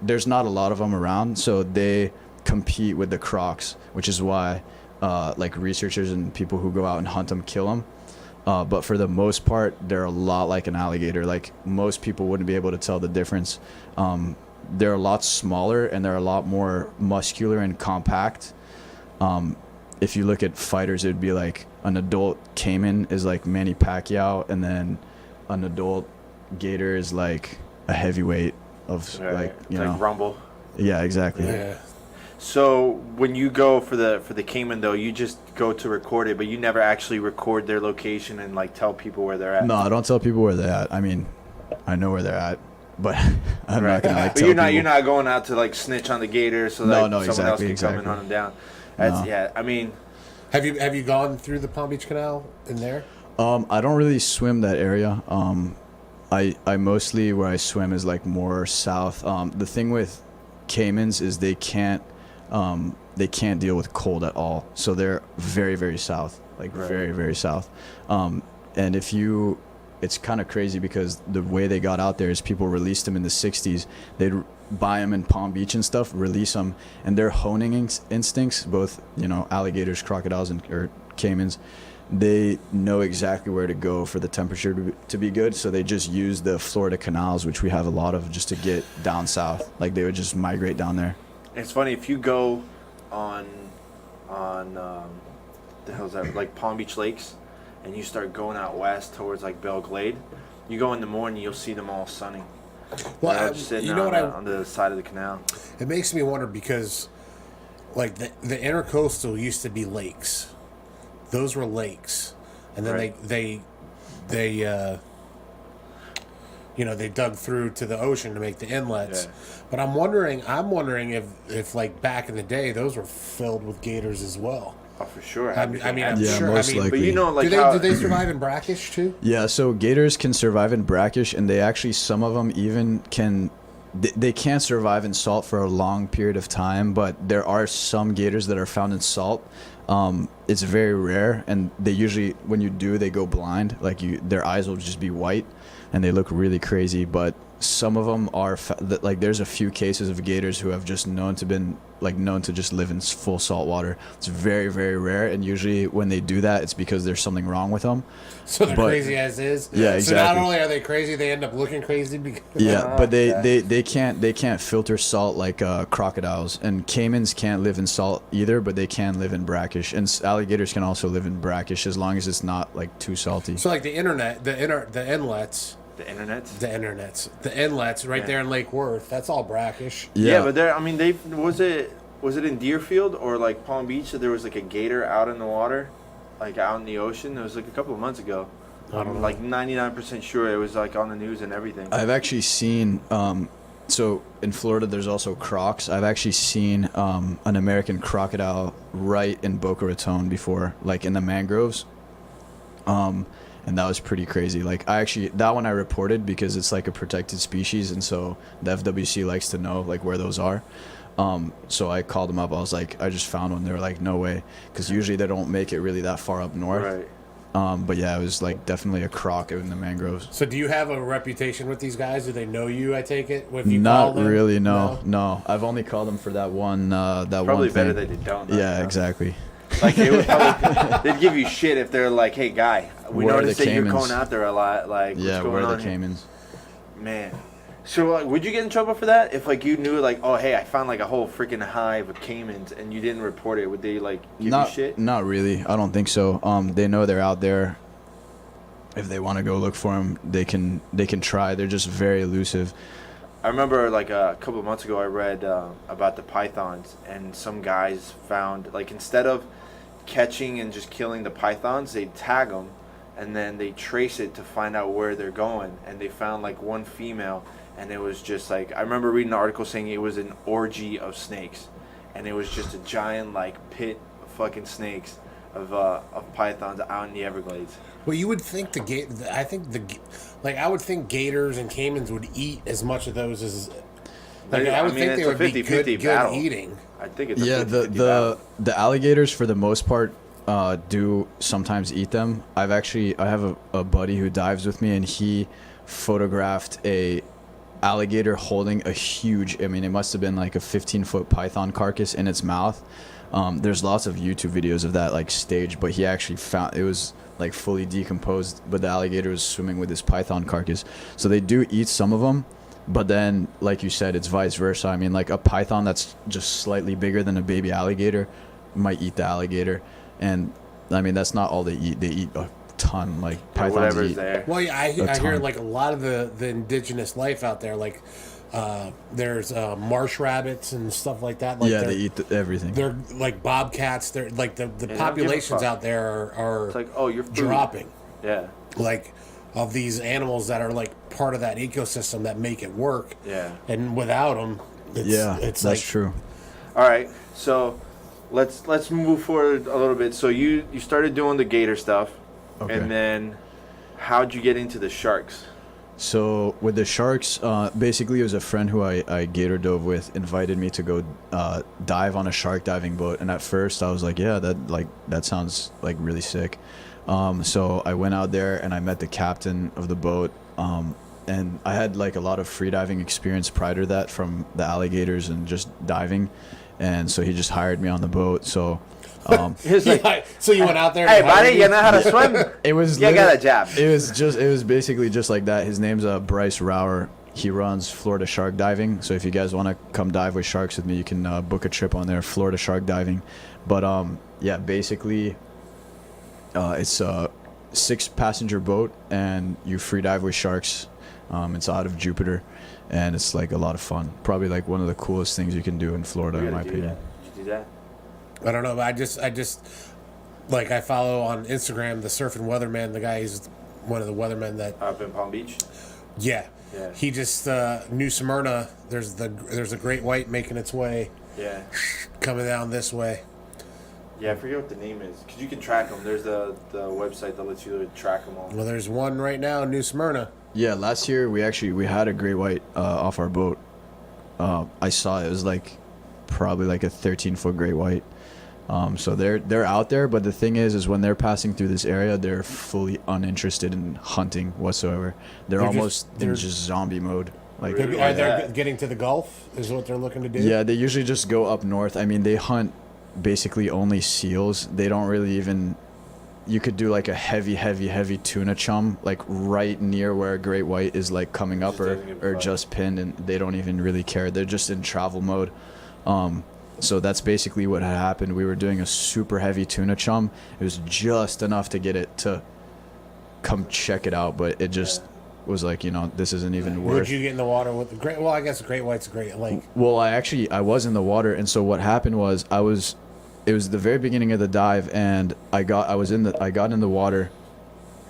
there's not a lot of them around, so they compete with the crocs, which is why like researchers and people who go out and hunt them kill them. But for the most part, they're a lot like an alligator. Like most people wouldn't be able to tell the difference. They're a lot smaller and they're a lot more muscular and compact. If you look at fighters, it'd be like an adult caiman is like Manny Pacquiao, and then an adult gator is like a heavyweight of like, you know, Rumble. Yeah, exactly. Yeah. So when you go for the caiman though, you just go to record it, but you never actually record their location and like tell people where they're at. No, I don't tell people where they're at. I mean, I know where they're at, but I'm not gonna like But tell you're people. not going out to like snitch on the gator so that someone else can come and hunt them down. That's, yeah, I mean, Have you gone through the Palm Beach Canal in there? I don't really swim that area. I mostly where I swim is like more south. The thing with caimans is they can't deal with cold at all. So they're very, very south, like very, very south. And it's kind of crazy because the way they got out there is people released them in the 60s. They'd buy them in Palm Beach and stuff, release them, and their honing instincts, both, you know, alligators, crocodiles, or caimans, they know exactly where to go for the temperature to be good. So they just use the Florida canals, which we have a lot of, just to get down south. Like they would just migrate down there. it's funny if you go on the hell's that, like Palm Beach Lakes, and you start going out west towards like Belle Glade, you go in the morning, you'll see them all sunning. Well, Just sitting you know on the side of the canal. It makes me wonder because, like the intercoastal used to be lakes. Those were lakes, and then Right. they they dug through to the ocean to make the inlets. Yeah. But I'm wondering if like back in the day those were filled with gators as well. Oh, for sure. I'm Yeah, sure. most I mean, likely. But you know, like do they survive in brackish too? Yeah, so gators can survive in brackish, and they actually, some of them even can, they can't survive in salt for a long period of time, but there are some gators that are found in salt. It's very rare, and they usually, when you do, they go blind. Like their eyes will just be white, and they look really crazy. But some of them are like there's a few cases of gators who have just known to just live in full salt water. It's very, very rare, and usually when they do that, it's because there's something wrong with them. So they're crazy as is. Yeah, So not exactly. only are they crazy, they end up looking crazy because Yeah, but they can't filter salt like crocodiles, and caimans can't live in salt either, but they can live in brackish, and alligators can also live in brackish as long as it's not like too salty. So like the inlets. the internets. The inlets right there in Lake Worth. That's all brackish. Yeah, but there. I mean, was it in Deerfield or like Palm Beach that there was like a gator out in the water? like out in the ocean? It was like a couple of months ago. I don't know. Like 99% sure it was like on the news and everything. I've actually seen. So in Florida, there's also crocs. I've actually seen an American crocodile right in Boca Raton before, like in the mangroves. And that was pretty crazy. Like that one I reported because it's like a protected species, and so the FWC likes to know like where those are. So I called them up. I was like, I just found one. They were like, no way, because usually they don't make it really that far up north. Right. But yeah, it was like definitely a croc in the mangroves. So do you have a reputation with these guys? Do they know you? I take it. If you Not call them? really. No. I've only called them for that one. Probably one better thing. that they don't. Yeah, exactly. Like they would probably, they'd give you shit if they're like, "Hey, guy, we Where are noticed the that you're caimans? going out there a lot. Like, Yeah, what's going where are on the here?" caimans? Man, so like, would you get in trouble for that if like you knew like, oh, hey, I found like a whole freaking hive of caimans and you didn't report it? Would they like give you shit? Not really. I don't think so. They know they're out there. If they want to go look for them, they can try. They're just very elusive. I remember like a couple of months ago, I read about the pythons, and some guys found like instead of catching and just killing the pythons, they tag them, and then they trace it to find out where they're going. And they found like one female, and it was just like, I remember reading an article saying it was an orgy of snakes, and it was just a giant like pit of fucking snakes of pythons out in the Everglades. Well, you would think I would think gators and caimans would eat as much of those as. Like, I would think they would be good eating. I think it's a Yeah, 50-50 battle. the alligators for the most part do sometimes eat them. I have a buddy who dives with me, and he photographed a alligator holding a huge, I mean, it must have been like a 15-foot python carcass in its mouth. There's lots of YouTube videos of that like staged, but he actually found it was like fully decomposed, but the alligator was swimming with this python carcass. So they do eat some of them, but then like you said, it's vice versa. I mean, like a python that's just slightly bigger than a baby alligator might eat the alligator, and I mean that's not all they eat. They eat a ton. Like pythons whatever's eat. there. Well, yeah, I hear ton. like a lot of the indigenous life out there, like there's marsh rabbits and stuff like that. Like Yeah, they eat everything. They're like bobcats. They're like the don't give a populations fuck. out there are It's like, oh, you're food. dropping. Yeah. Like of these animals that are like part of that ecosystem that make it work. Yeah. And without them, it's that's like, true. All right, so let's move forward a little bit. So you started doing the gator stuff, Okay. and then how'd you get into the sharks? So with the sharks, basically it was a friend who I gator dove with invited me to go dive on a shark diving boat, and at first I was like, yeah, that sounds like really sick. So I went out there and I met the captain of the boat, and I had like a lot of free diving experience prior to that from the alligators and just diving, and so he just hired me on the boat. So. He was like, so you went out there. hey, and buddy, you know how to swim? It was. You got a jab. It was basically just like that. His name's Bryce Rauer. He runs Florida Shark Diving. So if you guys want to come dive with sharks with me, you can book a trip on there, Florida Shark Diving. But yeah, basically, it's a 6-passenger boat, and you free dive with sharks. It's out of Jupiter, and it's like a lot of fun. Probably like one of the coolest things you can do in Florida, in my opinion. Did you do that? I don't know, but I just like I follow on Instagram the Surf and Weatherman. The guy is one of the weathermen that Up in Palm Beach? yeah. Yeah. He just New Smyrna. There's a great white making its way Yeah. coming down this way. Yeah, I forget what the name is. Because you can track them. There's the website that lets you track them all. Well, there's one right now in New Smyrna. Yeah, last year we had a great white off our boat. I saw it was like probably like a 13-foot great white. So they're out there, but the thing is when they're passing through this area, they're fully uninterested in hunting whatsoever. They're almost in just zombie mode. Like Really? Are they Yeah. getting to the Gulf? Is what they're looking to do? yeah, they usually just go up north. I mean, they hunt basically only seals. They don't really even. You could do like a heavy tuna chum, like right near where a great white is like coming up Just doesn't give a or fuck. just pinned, and they don't even really care. They're just in travel mode. So that's basically what had happened. We were doing a super heavy tuna chum. It was just enough to get it to come check it out, but it just was like, this isn't even worth. Would you get in the water with the great? Well, I guess the great white's great. Like Well, I was in the water, and so what happened was I was it was the very beginning of the dive, and I got in the water,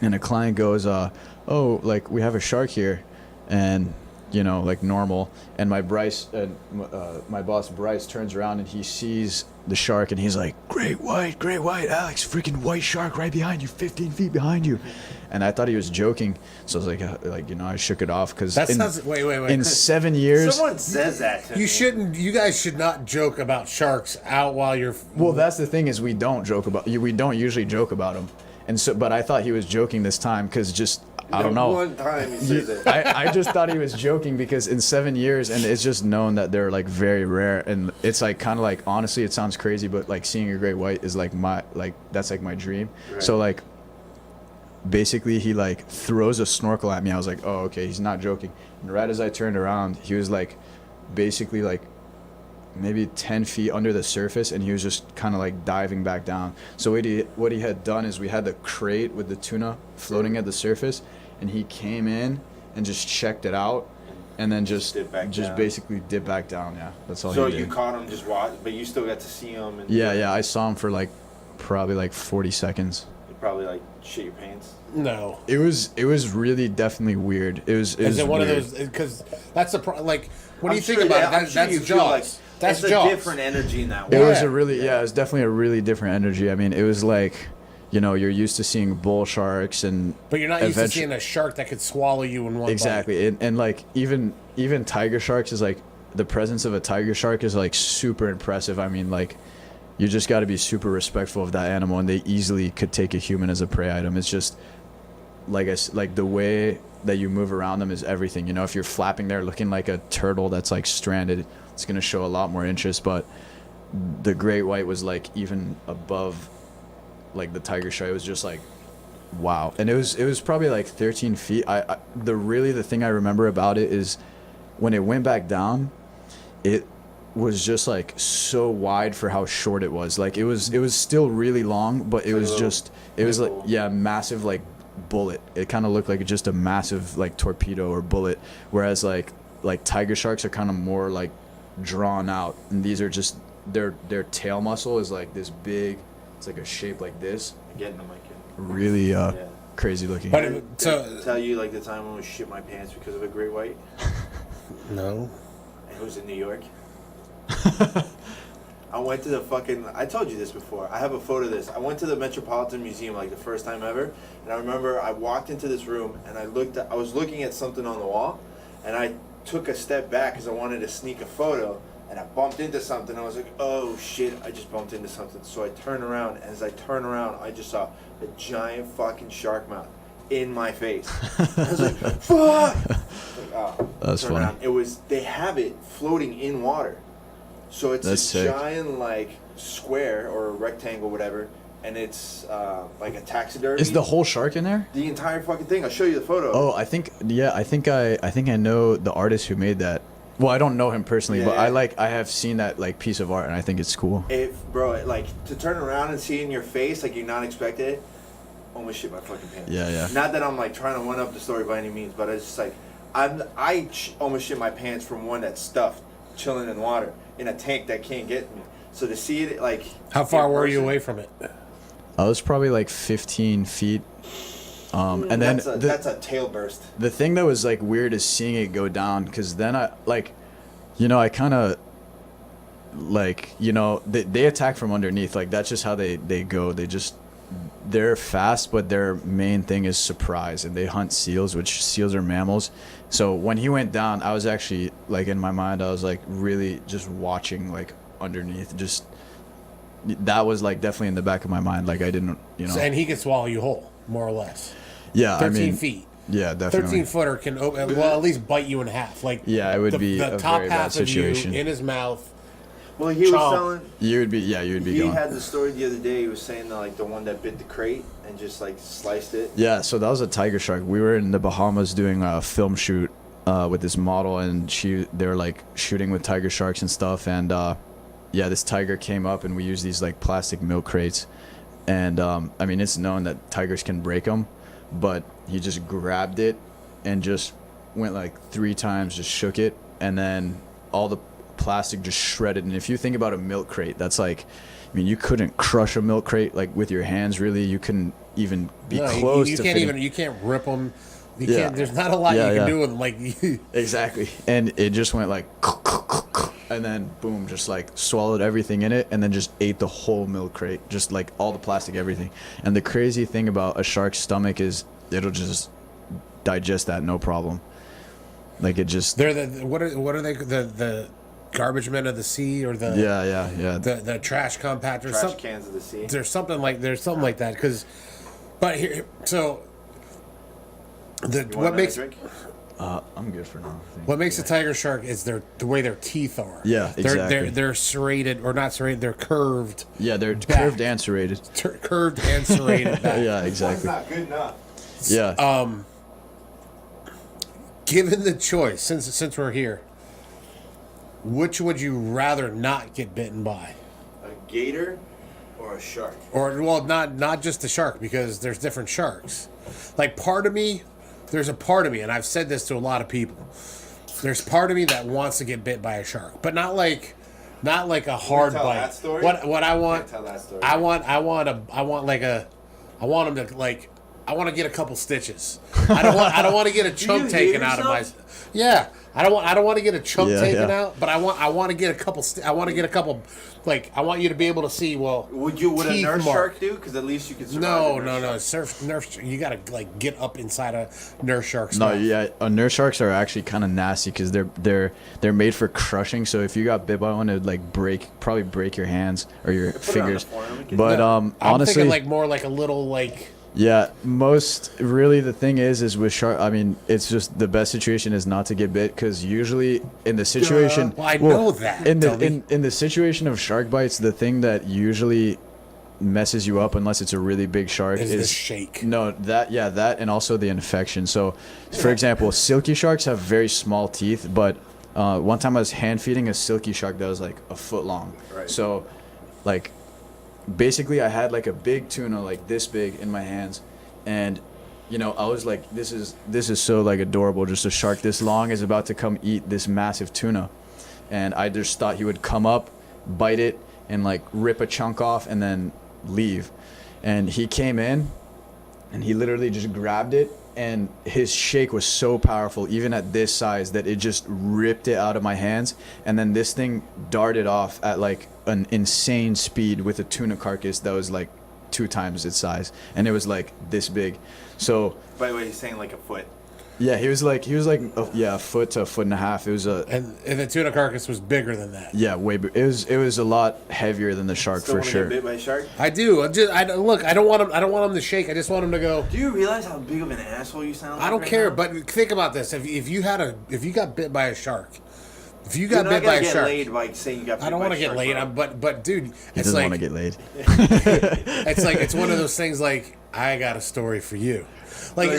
and a client goes, oh, like, we have a shark here, and like normal, and my boss Bryce turns around and he sees the shark and he's like, great white, Alex, freaking white shark right behind you, 15 feet behind you. And I thought he was joking, so I was like, I shook it off, because wait. In 7 years, Someone says that to me. You guys should not joke about sharks out while you're. well, that's the thing, is we don't usually joke about them, and so, but I thought he was joking this time, because just, I don't know. One time he says it. I just thought he was joking, because in 7 years, and it's just known that they're like very rare, and it's like kind of like, honestly, it sounds crazy, but like seeing a great white is like that's like my dream. Right. So like, basically he like throws a snorkel at me. I was like, oh, okay, he's not joking. And right as I turned around, he was like basically like maybe 10 feet under the surface, and he was just kind of like diving back down. So what he had done is, we had the crate with the tuna floating at the surface, and he came in and just checked it out, and then just basically dipped back down. Yeah, that's all. So he did. you caught him, just watched, but you still got to see him. And Yeah, I saw him for like probably like 40 seconds. You probably like shit your pants. No. It was really definitely weird. It was Is it one weird. of those? Because that's the like when I'm you sure, think about yeah, it, I'm that's sure you feel Jaws. like That's it's Jaws. a different energy in that It water. was a really, it was definitely a really different energy. I mean, it was like, you're used to seeing bull sharks, and But you're not used to seeing a shark that could swallow you in one exactly, and like even tiger sharks is like, the presence of a tiger shark is like super impressive. I mean, like, you just got to be super respectful of that animal, and they easily could take a human as a prey item. It's just like the way that you move around them is everything. If you're flapping there looking like a turtle that's like stranded, it's gonna show a lot more interest. But the great white was like even above like the tiger shark. It was just like, wow. And it was probably like 13 feet. The thing I remember about it is, when it went back down, it was just like so wide for how short it was. Like it was still really long, but it was like, yeah, massive like bullet. It kind of looked like just a massive like torpedo or bullet, whereas like tiger sharks are kind of more like drawn out, and these are just their tail muscle is like this big. It's like a shape like this. Getting them like really crazy looking. But so tell you like the time when I shit my pants because of a great white. No. It was in New York. I went to I told you this before. I have a photo of this. I went to the Metropolitan Museum like the first time ever, and I remember I walked into this room and I was looking at something on the wall, and I took a step back because I wanted to sneak a photo, and I bumped into something. I was like, oh shit, I just bumped into something. So I turned around, and as I turned around, I just saw a giant fucking shark mouth in my face. I was like, fuck! I was like, oh. That's funny. Around. They have it floating in water. So it's That's a sick. giant like square or rectangle, whatever, and it's like a taxidermy. Is the whole shark in there? The entire fucking thing. I'll show you the photo. Oh, I think I know the artist who made that. Well, I don't know him personally, but I have seen that like piece of art, and I think it's cool. Like to turn around and see it in your face, like you're not expecting it. Almost shit my fucking pants. Yeah. Not that I'm like trying to one up the story by any means, but it's just like I almost shit my pants from one that's stuffed, chilling in water in a tank that can't get me. So to see it like. How far were you away from it? I was probably like 15 feet. And then that's a tail burst. The thing that was like weird is seeing it go down, because then I kind of like, they attack from underneath. Like that's just how they go. They're fast, but their main thing is surprise, and they hunt seals, which seals are mammals. So when he went down, I was actually like, in my mind, I was like really just watching like underneath. Just that was like definitely in the back of my mind. Like I didn't, And he could swallow you whole, more or less. Yeah, 13 feet. Yeah, definitely. 13-footer can at least bite you in half. Like yeah, it would be the a top very half bad situation. of you in his mouth. Well, he was telling. You would be He gone. had the story the other day. He was saying that like the one that bit the crate and just like sliced it. Yeah, so that was a tiger shark. We were in the Bahamas doing a film shoot with this model, and they were like shooting with tiger sharks and stuff. And this tiger came up, and we used these like plastic milk crates. And I mean, it's known that tigers can break them, but he just grabbed it and just went like 3 times, just shook it, and then all the plastic just shredded. And if you think about a milk crate, that's like, I mean, you couldn't crush a milk crate like with your hands. Really, you couldn't even be close you to can't fitting. even, you can't rip them. You can't, there's not a lot you can do with them. Like exactly. And it just went like, and then boom, just like swallowed everything in it, and then just ate the whole milk crate, just like all the plastic, everything. And the crazy thing about a shark's stomach is it'll just digest that no problem. Like it just. They're the what are they the garbage men of the sea, or the the trash compactors, trash cans of the sea. There's something like that. Because, but here, so what makes I'm good for now. what makes a tiger shark is the way their teeth are. Yeah, exactly. They're serrated, or not serrated. They're curved. Yeah, they're back. curved and serrated. Curved and serrated back. Yeah, exactly. That's not good enough. Yeah. Given the choice, since we're here, which would you rather not get bitten by? A gator or a shark? Or, well, not just the shark, because there's different sharks. Like, there's a part of me, and I've said this to a lot of people. There's part of me that wants to get bit by a shark, but not like a hard tell bite. that story? What I want, Tell that story. I want him to, like, I want to get a couple stitches. I don't want to get a chunk taken out of my. Yeah, I don't want to get a chunk taken out, but I want to get a couple. I want to get a couple. Like, I want you to be able to see. Well, would a nurse shark do? Because at least you could survive. No. You gotta like get up inside a nurse shark's No, mouth. yeah, nurse sharks are actually kind of nasty because they're made for crushing. So if you got bit by one, it would like probably break your hands or your fingers. But I'm honestly, thinking like more like a little like. Yeah, the thing is with shark. I mean, it's just the best situation is not to get bit, because usually in the situation, Well, I know that. in the situation of shark bites, the thing that usually messes you up, unless it's a really big shark, is the shake. No, that and also the infection. So, for example, silky sharks have very small teeth, but one time I was hand feeding a silky shark that was like a foot long. Right. So, like. Basically, I had like a big tuna like this big in my hands, and I was like, this is so like adorable. Just a shark this long is about to come eat this massive tuna, and I just thought he would come up, bite it, and like rip a chunk off and then leave. And he came in, and he literally just grabbed it, and his shake was so powerful, even at this size, that it just ripped it out of my hands. And then this thing darted off at like an insane speed with a tuna carcass that was like 2 times its size, and it was like this big. So By the way, he's saying like a foot. yeah, he was like a foot to a foot and a half. It was And the tuna carcass was bigger than that. way big. It was a lot heavier than the shark Still for wanna sure. Get bit by a shark? I do. Look. I don't want him to shake. I just want him to go. Do you realize how big of an asshole you sound? I don't right care. now? But think about this: if you got bit by a shark, You're not gonna get laid by saying you got bit I don't want to get laid. But dude, He it's doesn't like want to get laid. it's one of those things. Like, I got a story for you. Like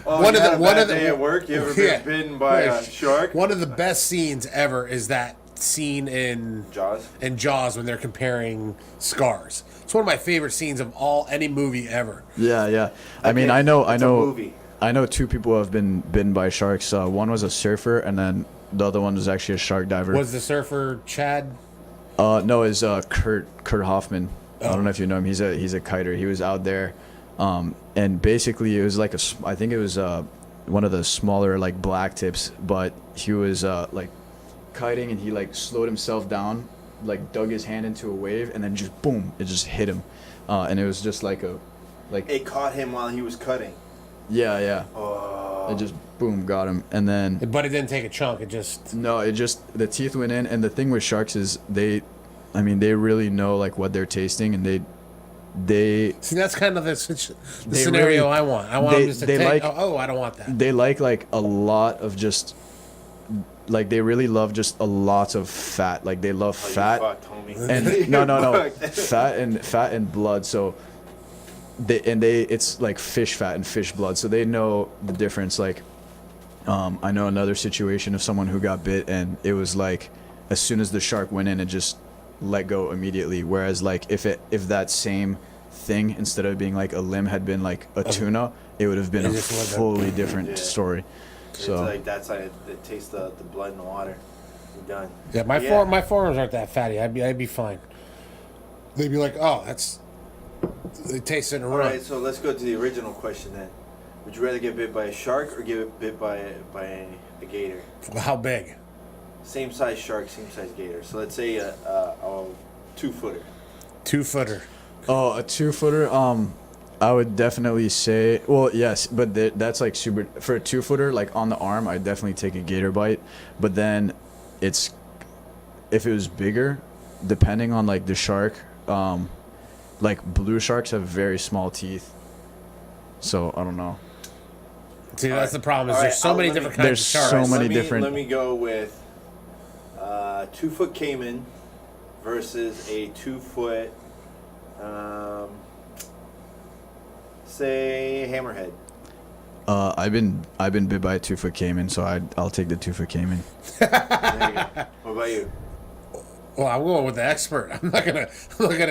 one of the day at work. You ever been bitten by a shark? One of the best scenes ever is that scene in Jaws when they're comparing scars. It's one of my favorite scenes of any movie ever. Yeah. I mean, I know 2 people who have been bitten by sharks. One was a surfer, and then the other one was actually a shark diver. Was the surfer Chad? No, it's Kurt Hoffman. I don't know if you know him. He's a kiter. He was out there, and basically it was like I think it was one of the smaller like black tips, but he was like kiting, and he like slowed himself down, like dug his hand into a wave, and then just boom, it just hit him, and it was just like it caught him while he was cutting. Yeah. It just boom got him, and then. But it didn't take a chunk. The teeth went in, and the thing with sharks is they really know like what they're tasting, and they. See, that's kind of the scenario I want. I want them just to take. I don't want that. They like a lot of just. Like they really love just a lot of fat. Like they love fat. Fucked, homie. And no, fat and blood. So. It's like fish fat and fish blood, so they know the difference. Like, I know another situation of someone who got bit, and it was like, as soon as the shark went in, it just let go immediately. Whereas like if that same thing, instead of being like a limb, had been like a tuna, it would have been a fully different story. So it's like that's how it tastes the blood in the water. you're done. Yeah, my forearms aren't that fatty. I'd be fine. They'd be like, oh, they taste it in a All row. right, so let's go to the original question then. Would you rather get bit by a shark or get bit by a gator? How big? Same size shark, same size gator. So let's say a 2-footer. 2-footer. Oh, a 2-footer. I would definitely say, well, yes, but that's like super for a 2-footer, like on the arm. I'd definitely take a gator bite, but then if it was bigger, depending on like the shark, like blue sharks have very small teeth, so I don't know. See, that's the problem. Is All there's right, so many different kinds of there's sharks. so many different. Let me go with 2-foot caiman versus a 2-foot, say hammerhead. I've been bit by a 2-foot caiman, so I'll take the 2-foot caiman. There you go. What about you? Well, I'm going with the expert. I'm not gonna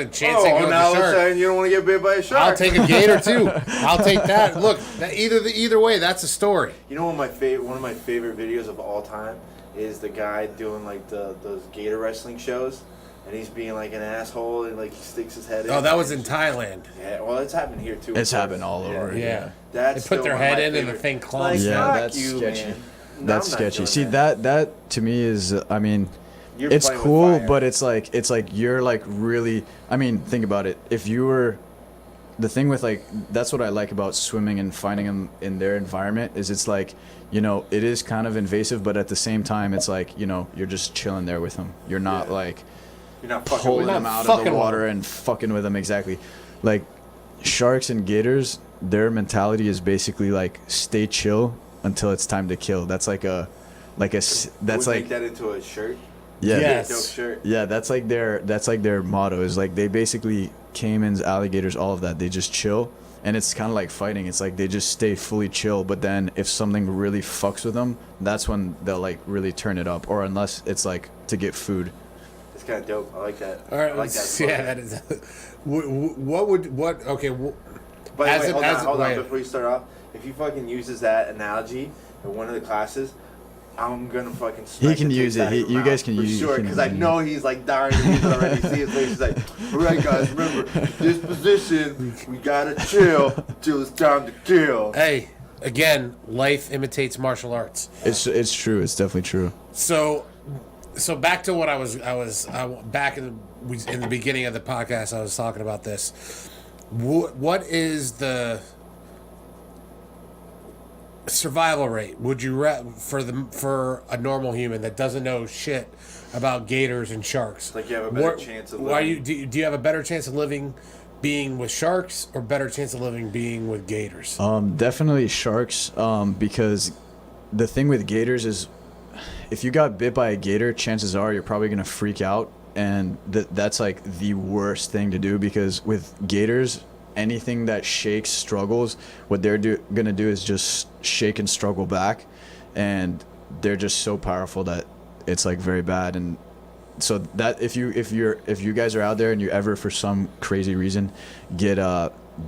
chance Oh, it go now with the all of a shark. sudden you don't want to get bit by a shark. I'll take a gator too. I'll take that. Look, either way, that's a story. You know one of my favorite videos of all time is the guy doing like those gator wrestling shows, and he's being like an asshole and like he sticks his head in. Oh, that was in Thailand. Yeah, well, it's happened here too. It's of course. happened all over. Yeah. That's They put still their one of head my in and the favorite- thing clumps. Like, Yeah, fuck that's you, sketchy. man. No, That's I'm not sketchy. doing See, that. that to me is, I mean, You're it's playing with cool, fire. but it's like you're like really. I mean, think about it. If you were, the thing with like, that's what I like about swimming and finding them in their environment is it's like, you know, it is kind of invasive, but at the same time, it's like, you know, you're just chilling there with them. You're not Yeah. like You're not fucking pulling with them him. out of fucking the with water them. and fucking with them. Exactly. Like sharks and gators, their mentality is basically like stay chill until it's time to kill. That's like that's Would like make that into a shirt. yeah. Yes. Dope shirt. Yeah, that's like their motto is like they basically caimans, alligators, all of that. They just chill, and it's kind of like fighting. It's like they just stay fully chill, but then if something really fucks with them, that's when they'll like really turn it up. Or unless it's like to get food. It's kind of dope. I like that. All right. I like that. Yeah, that is. What? Okay. By the As way, it- hold as on, it- hold on. wait. Before you start off, if he fucking uses that analogy in one of the classes, I'm gonna fucking. He can smack the use taste out it. of your You guys mouth can for use it. sure, He can because I use it. know he's like dying to use it already. See his face. He's like, all right, guys, remember this position. We gotta chill till it's time to kill. Hey, again, life imitates martial arts. It's true. It's definitely true. So back to what I was back in the beginning of the podcast. I was talking about this. What is the survival rate? Would you for a normal human that doesn't know shit about gators and sharks? Like you have a better chance of Why living. do you have a better chance of living being with sharks or better chance of living being with gators? Definitely sharks. Because the thing with gators is, if you got bit by a gator, chances are you're probably gonna freak out, and that's like the worst thing to do, because with gators, anything that shakes, struggles, what they're gonna do is just shake and struggle back, and they're just so powerful that it's like very bad. And so that if you guys are out there and you ever for some crazy reason get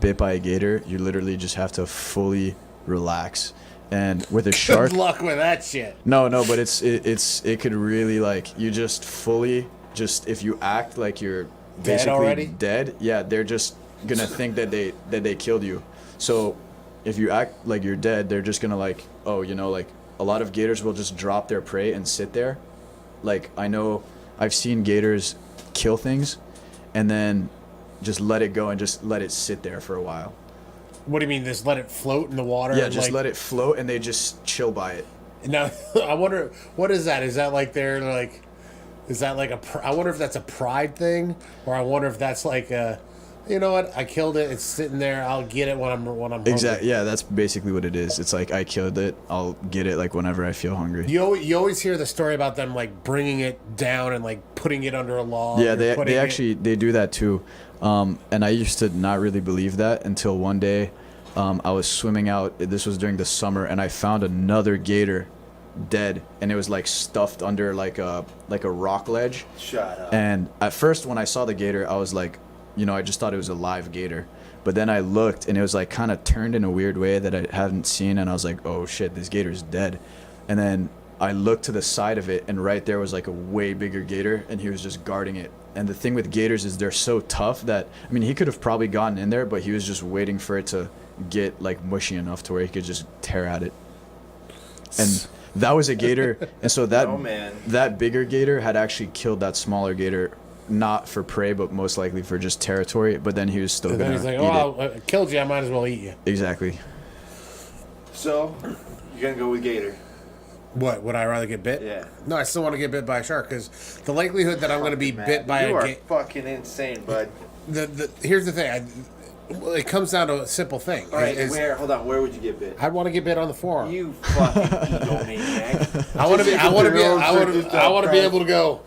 bit by a gator, you literally just have to fully relax. And with a shark, Good luck with that shit. no, but it could really, like, you just fully, just if you act like you're basically already? dead, yeah, they're just gonna think that they killed you. So if you act like you're dead, they're just gonna like, oh, you know, like a lot of gators will just drop their prey and sit there. Like I know I've seen gators kill things and then just let it go and just let it sit there for a while. What do you mean? Just let it float in the water? Yeah, and, just like, let it float and they just chill by it. Now, I wonder what is that? Is that like they're like? Is that like I wonder if that's a pride thing, or I wonder if that's like a, you know what? I killed it. It's sitting there. I'll get it when I'm hungry. Exactly. Yeah, that's basically what it is. It's like I killed it. I'll get it like whenever I feel hungry. You always hear the story about them like bringing it down and like putting it under a log. Yeah, or they putting actually they do that too. And I used to not really believe that until one day I was swimming out. This was during the summer, and I found another gator dead, and it was like stuffed under like a rock ledge. Shut up. And at first when I saw the gator, I was like, you know, I just thought it was a live gator. But then I looked and it was like kind of turned in a weird way that I hadn't seen, and I was like, oh shit, this gator's dead. And then I looked to the side of it, and right there was like a way bigger gator, and he was just guarding it. And the thing with gators is they're so tough that, I mean, he could have probably gotten in there, but he was just waiting for it to get like mushy enough to where he could just tear at it. And that was a gator, and so that that bigger gator had actually killed that smaller gator, not for prey, but most likely for just territory. But then he was still gonna he's like, eat "Oh, it. I killed you. I might as well eat you." Exactly. So, you're gonna go with gator? What? Would I rather get bit? Yeah. No, I still want to get bit by a shark because the likelihood that I'm going to be bit by you a are gator. fucking insane, bud. Here's the thing. It comes down to a simple thing. All right, hold on. Where would you get bit? I'd want to get bit on the forearm. You fucking egomaniac. I want to be able to go.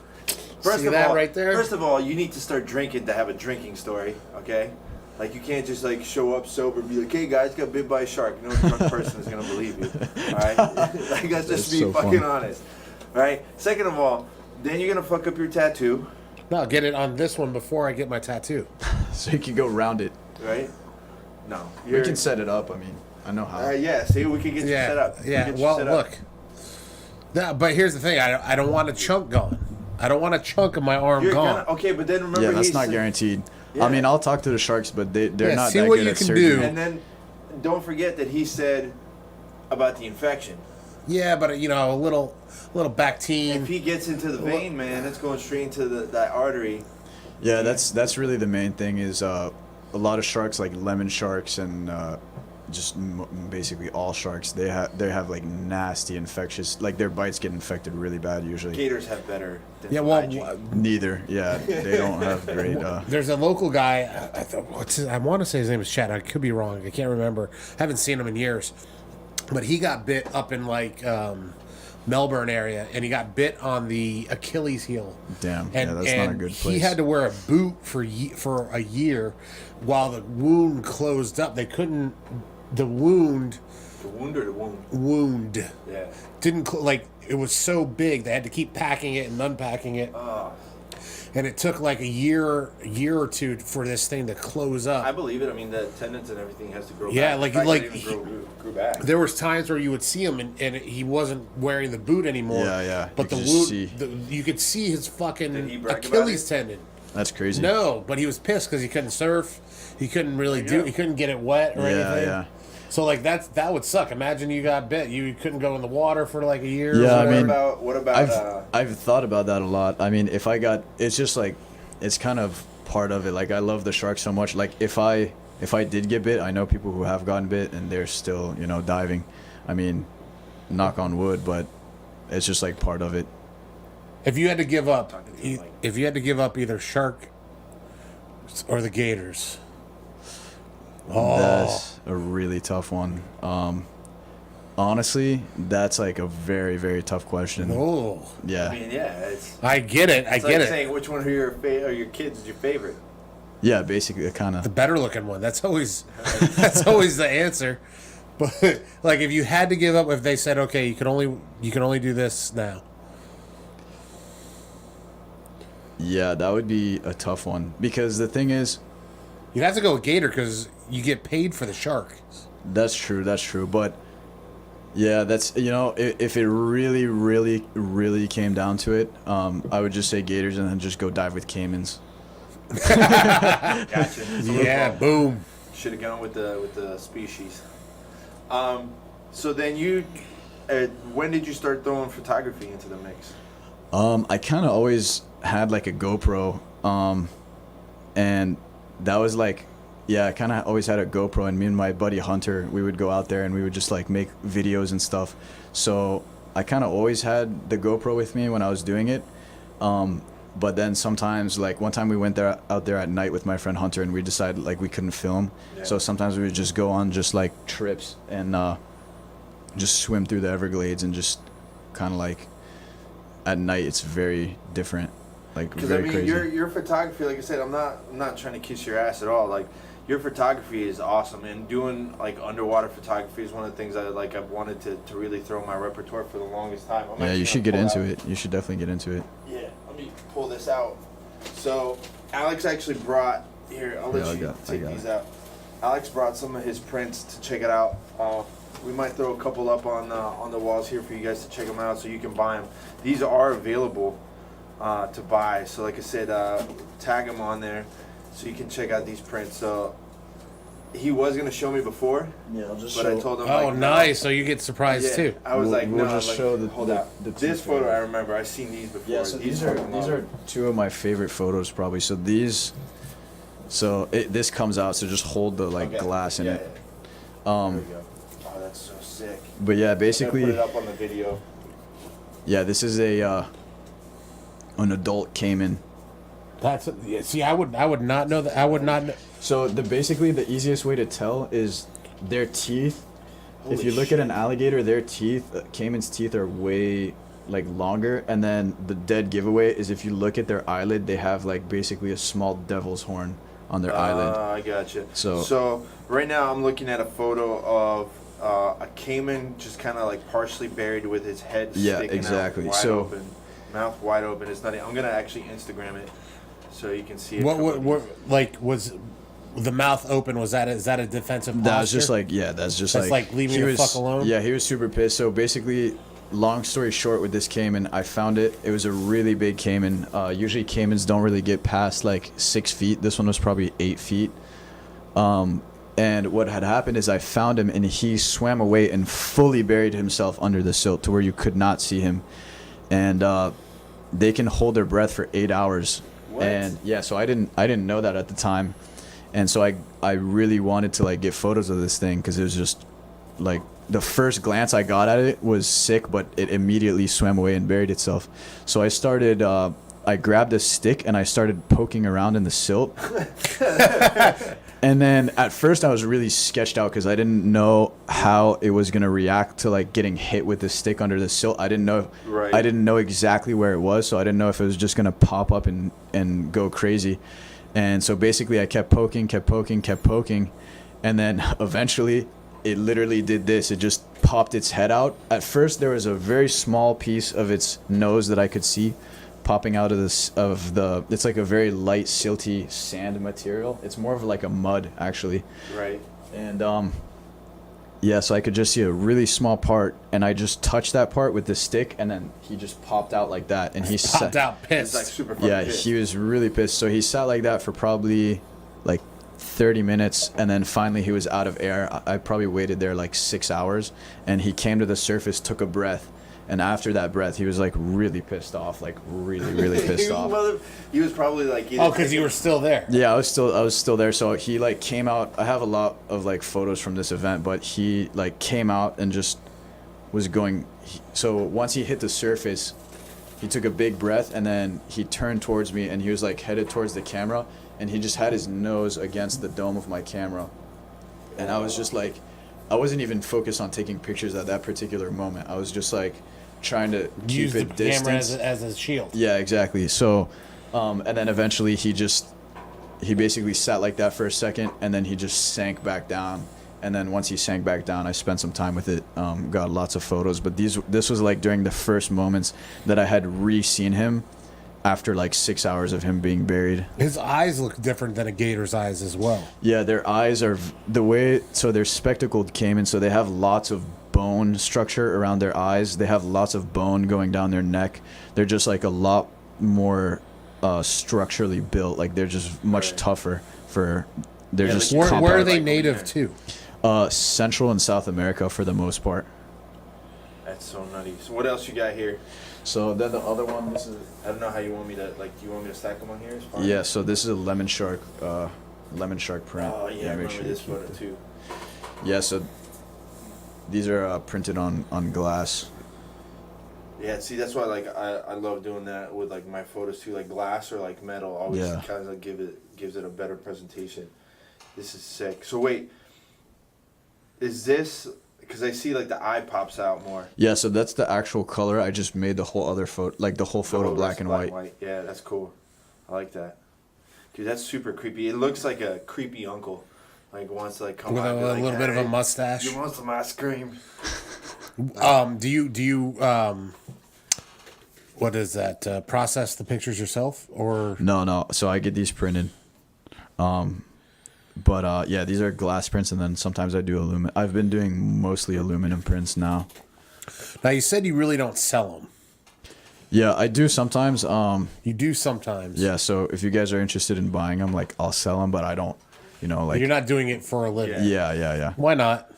See that right there? First of all, you need to start drinking to have a drinking story, okay? Like, you can't just, like, show up sober and be like, hey, guys, got bit by a shark. You know, a drunk person is going to believe you, all right? Like, let's just be so fucking honest, all right? Second of all, then you're going to fuck up your tattoo. No, I'll get it on this one before I get my tattoo. So you can go round it. Right? No. We can set it up. I mean, I know how. Yeah, see, we can get you set up. Yeah, well, look. No, but here's the thing. I don't want a chunk gone. I don't want a chunk of my arm gone. Okay, but then remember, yeah, that's not guaranteed. Yeah. I mean, I'll talk to the sharks, but they're not that good at surgery. And then don't forget that he said about the infection. Yeah, but you know, a little Bactine. If he gets into the vein, man, it's going straight into that artery. Yeah, that's really the main thing. Is a lot of sharks, like lemon sharks and just basically all sharks, they have like nasty infectious, like their bites get infected really bad usually. Gators have better. Yeah, well, neither. Yeah, they don't have great. There's a local guy. I want to say his name is Chad. I could be wrong. I can't remember. I haven't seen him in years. But he got bit up in like Melbourne area, and he got bit on the Achilles heel. Damn. And, yeah, that's not a good place. He had to wear a boot for a year while the wound closed up. They couldn't. The wound. The wound or the wound? Wound. Yeah. Didn't like. It was so big they had to keep packing it and unpacking it. And it took like a year or two for this thing to close up. I believe it. I mean, the tendons and everything has to grow back. Yeah, grew back. There was times where you would see him and he wasn't wearing the boot anymore. Yeah. But the wound, you could see his fucking Achilles tendon. That's crazy. No, but he was pissed because he couldn't surf. He couldn't really he couldn't get it wet or anything. Yeah. So like that would suck. Imagine you got bit. You couldn't go in the water for like a year. Yeah, I mean, what about? I've thought about that a lot. I mean, if I got, it's just like, it's kind of part of it. Like I love the sharks so much. Like if I did get bit, I know people who have gotten bit and they're still diving. I mean, knock on wood, but it's just like part of it. If you had to give up, either shark or the gators. Oh. That's a really tough one. Honestly, that's like a very, very tough question. Oh. Yeah. I mean, I get it. I get it. Saying which one of your kids is your favorite. Yeah, basically, kind of. The better looking one. That's always the answer. But like, if you had to give up, if they said, okay, you can only do this now. Yeah, that would be a tough one because the thing is, you'd have to go with gator because you get paid for the shark. That's true. But yeah, that's if it really, really, really came down to it, I would just say gators and then just go dive with caimans. Gotcha. Yeah, boom. Should have gone with the species. So then you, when did you start throwing photography into the mix? I kind of always had like a GoPro, and that was like, yeah, I kind of always had a GoPro, and me and my buddy Hunter, we would go out there and we would just like make videos and stuff. So I kind of always had the GoPro with me when I was doing it. But then sometimes, like one time we went out there at night with my friend Hunter, and we decided like we couldn't film. Yeah. So sometimes we would just go on just like trips and just swim through the Everglades and just kind of like at night it's very different. Like very crazy. Your photography, like I said, I'm not trying to kiss your ass at all. Like your photography is awesome, and doing like underwater photography is one of the things I've wanted to really throw in my repertoire for the longest time. Yeah, you should get into it. You should definitely get into it. Yeah, let me pull this out. So Alex actually brought here. I'll let you take these out. Alex brought some of his prints to check it out. We might throw a couple up on the walls here for you guys to check them out, so you can buy them. These are available to buy. So like I said, tag them on there so you can check out these prints. So he was gonna show me before, Yeah, I'll just but I told him. Oh, like, nice! So you get surprised too. I was like, we'll no, just like, show hold out. the two This photo photos. I remember. I've seen these before. Yeah, so these are two of my favorite photos probably. So these, this comes out. So just hold the glass in it. There we go. Oh, that's so sick. But yeah, I'm gonna basically, put it up on the video. yeah, this is an adult caiman. That's see, I would not know that. I would not. Know. So basically the easiest way to tell is their teeth. If Holy you look shit. at an alligator, their teeth, caiman's teeth are way longer, and then the dead giveaway is if you look at their eyelid, they have basically a small devil's horn on their eyelid. I gotcha. So- So right now I'm looking at a photo of a caiman just kind of partially buried with his head Yeah, sticking exactly. out wide So- open, mouth wide open. It's not. I'm gonna actually Instagram it so you can see it. What was the mouth open? Was that is that a defensive posture? That was just that's just That's leave me he the was, fuck alone? Yeah, he was super pissed. So basically, long story short, with this caiman, I found it. It was a really big caiman. Usually caimans don't really get past 6 feet. This one was probably 8 feet. And what had happened is I found him, and he swam away and fully buried himself under the silt to where you could not see him. And they can hold their breath for 8 hours. What? And yeah, so I didn't know that at the time. And so I really wanted to get photos of this thing because it was just the first glance I got at it was sick, but it immediately swam away and buried itself. So I started, I grabbed a stick and I started poking around in the silt. And then at first I was really sketched out because I didn't know how it was going to react to getting hit with the stick under the silt. I didn't know. Right. I didn't know exactly where it was, so I didn't know if it was just going to pop up and go crazy. And so basically I kept poking. And then eventually it literally did this. It just popped its head out. At first there was a very small piece of its nose that I could see popping out of it's a very light silty sand material. It's more of a mud actually. Right. And yeah, so I could just see a really small part, and I just touched that part with the stick, and then he just popped out like that, and he popped out It's pissed. super fucking yeah, pissed. he was really pissed. So he sat like that for probably 30 minutes, and then finally he was out of air. I probably waited there 6 hours, and he came to the surface, took a breath, and after that breath, he was really pissed off, really pissed off. He was probably Oh, because you were still there. Yeah, I was still there. So he came out. I have a lot of photos from this event, but he came out and just was going. So once he hit the surface, he took a big breath, and then he turned towards me, and he was headed towards the camera, and he just had his nose against the dome of my camera, and I was just I wasn't even focused on taking pictures at that particular moment. I was just trying to Use keep the it distance. camera as a shield. Yeah, exactly. So, and then eventually he basically sat like that for a second, and then he just sank back down. And then once he sank back down, I spent some time with it, got lots of photos. But this was during the first moments that I had re-seen him after 6 hours of him being buried. His eyes look different than a gator's eyes as well. Yeah, their eyes are so they're spectacled caiman, so they have lots of bone structure around their eyes. They have lots of bone going down their neck. They're just a lot more structurally built. They're just much Right. tougher they're Yeah, just Where are compact. they native to? Central and South America for the most part. That's so nutty. So what else you got here? So then the other one, this is I don't know how you want me to do you want me to stack them on here? It's fine. yeah. So this is a lemon shark print. Oh yeah, I make remember sure this you keep photo it. too. Yeah. So these are printed on glass. Yeah, see, that's why I love doing that with my photos too, glass or metal. Always Yeah. kind of gives it a better presentation. This is sick. So wait, is this because I see the eye pops out more? Yeah. So that's the actual color. I just made the whole other photo, the whole photo, Oh, black that's and white. Yeah, that's cool. I like that. Dude, that's super creepy. It looks like a creepy uncle. Wants to come With out a and be little bit of a "Hey, mustache. you want some ice cream?" Do you what is that? Process the pictures yourself or No. So I get these printed. But yeah, these are glass prints, and then sometimes I do aluminum. I've been doing mostly aluminum prints now. Now you said you really don't sell them. Yeah, I do sometimes. You do sometimes. Yeah, so if you guys are interested in buying them, like I'll sell them, but I don't, like You're not doing it for a living. Yeah. Why not?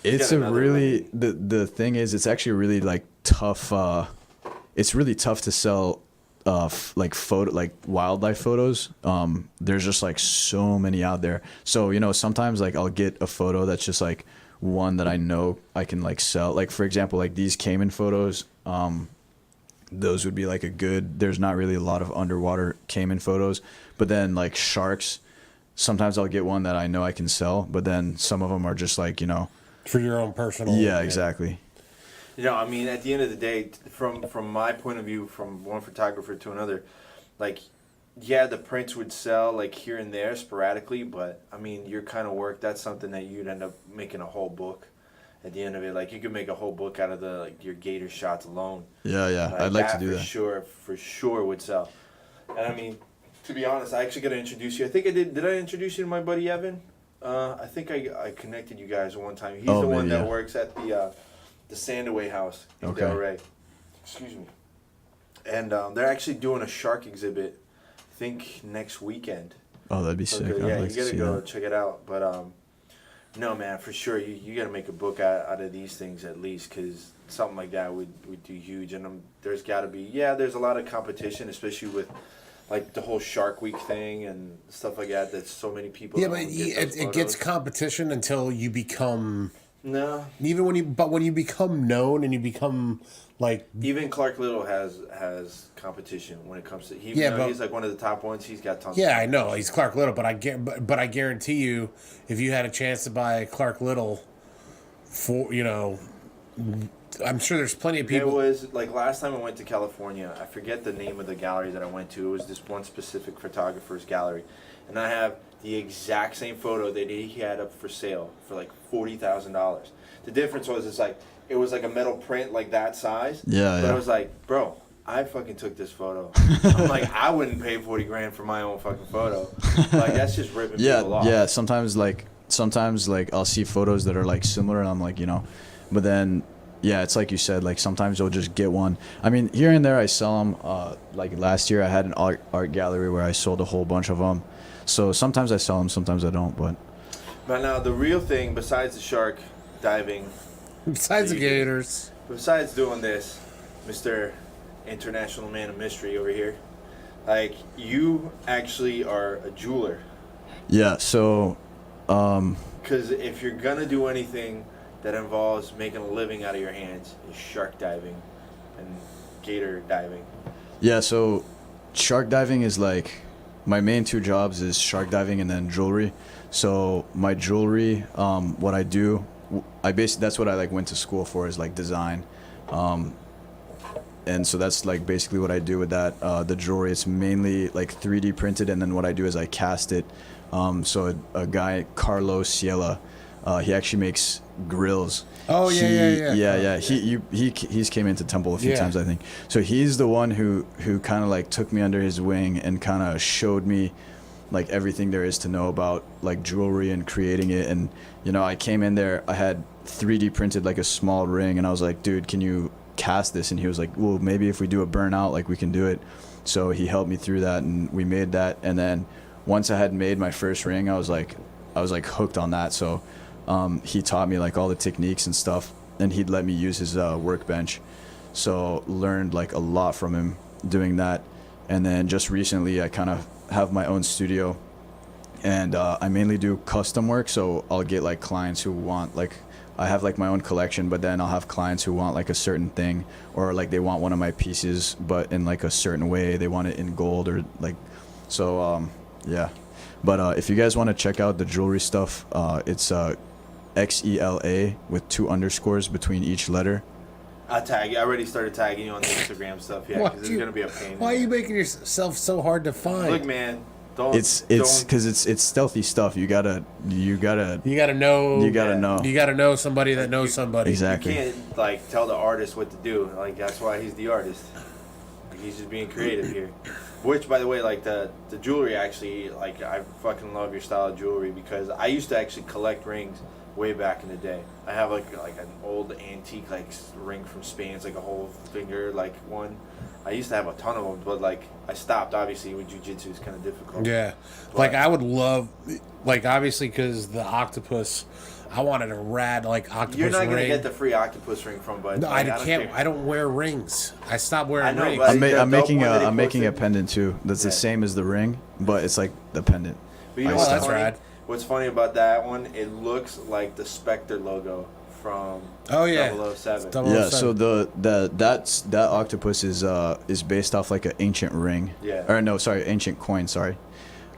It's a really the thing is it's actually really like tough. It's really tough to sell like wildlife photos. There's just like so many out there. So sometimes like I'll get a photo that's just like one that I know I can like sell. Like for example, like these caiman photos. Those would be like there's not really a lot of underwater caiman photos, but then like sharks, sometimes I'll get one that I know I can sell, but then some of them are just like, for your own personal. Yeah, exactly. I mean, at the end of the day, from my point of view, from one photographer to another, like, yeah, the prints would sell like here and there sporadically, but I mean, your kind of work, that's something that you'd end up making a whole book. At the end of it, like you could make a whole book out of your gator shots alone. Yeah. I'd like to do that. For sure would sell. And I mean, to be honest, I actually got to introduce you. I think I did. Did I introduce you to my buddy Evan? I think I connected you guys one time. He's the one that works at the Sandaway house in Del Rey. Excuse me. And they're actually doing a shark exhibit, I think next weekend. Oh, that'd be sick. Yeah, you gotta go check it out. But no, man, for sure, you got to make a book out of these things at least, because something like that would do huge. And there's got to be, there's a lot of competition, especially with like the whole Shark Week thing and stuff like that. That's so many people. Yeah, but it gets competition until you become. No. Even when you become known and you become like. Even Clark Little has competition when it comes to he's like one of the top ones. He's got tons. Yeah, I know he's Clark Little, but I guarantee you, if you had a chance to buy Clark Little, for I'm sure there's plenty of people. It was like last time I went to California. I forget the name of the gallery that I went to. It was this one specific photographer's gallery, and I have the exact same photo that he had up for sale for like $40,000. The difference was it was like a metal print like that size. Yeah, but I was like, bro, I fucking took this photo. I'm like, I wouldn't pay $40,000 for my own fucking photo. Like that's just ripping people off. Yeah. Sometimes I'll see photos that are like similar, and I'm like, but then. Yeah, it's like you said, like sometimes you'll just get one. I mean, here and there I sell them. Like last year I had an art gallery where I sold a whole bunch of them. So sometimes I sell them, sometimes I don't. But now the real thing, besides the shark diving, besides the gators, besides doing this, Mr. International Man of Mystery over here, like you actually are a jeweler. Yeah, so. Because if you're gonna do anything that involves making a living out of your hands, is shark diving and gator diving. Yeah, so shark diving is like my main two jobs is shark diving and then jewelry. So my jewelry, what I do, that's what I like went to school for, is like design. And so that's like basically what I do with that. The jewelry, it's mainly like 3D printed, and then what I do is I cast it. So a guy, Carlos Ciela, he actually makes grills. Oh yeah. He's came into Temple a few times, I think. So he's the one who kind of like took me under his wing and kind of showed me like everything there is to know about like jewelry and creating it. And I came in there, I had 3D printed like a small ring, and I was like, dude, can you cast this? And he was like, well, maybe if we do a burnout, like we can do it. So he helped me through that, and we made that. And then once I had made my first ring, I was like hooked on that. So he taught me like all the techniques and stuff, and he'd let me use his workbench. So learned like a lot from him doing that. And then just recently I kind of have my own studio, and I mainly do custom work. So I'll get like clients who want like, I have like my own collection, but then I'll have clients who want like a certain thing, or like they want one of my pieces but in like a certain way, they want it in gold, or like, so yeah. But if you guys want to check out the jewelry stuff, it's XELA with 2 underscores between each letter. I'll tag you. I already started tagging you on the Instagram stuff, because it's going to be a pain. Why are you making yourself so hard to find? Look, man. It's because it's stealthy stuff. You gotta know. You gotta know somebody that knows somebody. Exactly. You can't like tell the artist what to do. Like that's why he's the artist. He's just being creative here. Which, by the way, like the jewelry actually, like I fucking love your style of jewelry because I used to actually collect rings way back in the day. I have like an old antique like ring from Spain. It's like a whole finger like one. I used to have a ton of them, but like I stopped obviously with jiu-jitsu. It's kind of difficult. Yeah, But, like I would love, like obviously because the octopus, I wanted a rad like octopus you're not gonna ring. get the free octopus ring from, but No, like, I can't. care. I don't wear rings. I stopped I wearing know, rings. but- I'm making Double-ended I'm making a corset. pendant too. That's Yeah. the same as the ring, but it's like the pendant. But you know I what's that's funny? rad. What's funny about that one? It looks like the Spectre logo from Oh, yeah. 007. Double- Yeah, 007. so that octopus is based off like an ancient ring. Yeah. Or no, sorry, ancient coin. Sorry,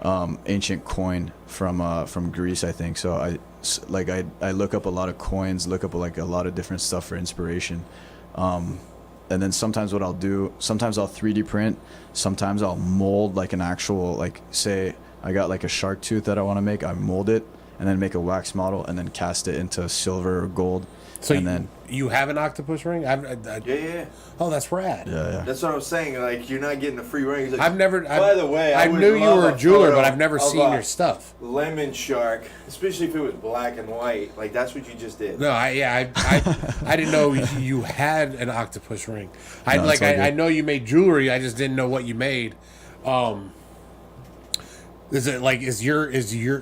ancient coin from Greece, I think. So I look up a lot of coins, look up like a lot of different stuff for inspiration, and then sometimes what I'll do, sometimes I'll 3D print, sometimes I'll mold like an actual like say I got like a shark tooth that I want to make, I mold it and then make a wax model and then cast it into silver or gold. So and you, then you have an octopus ring? Yeah. Oh, that's rad. yeah. That's what I'm saying. Like you're not getting a free ring. He's like, I've never. By the way, I would knew you love were a jeweler, photo but I've never of seen a your stuff. lemon shark, especially if it was black and white. Like that's what you just did. No, I didn't know you had an octopus ring. I No, it's all good. I know you made jewelry. I just didn't know what you made. Is it like is your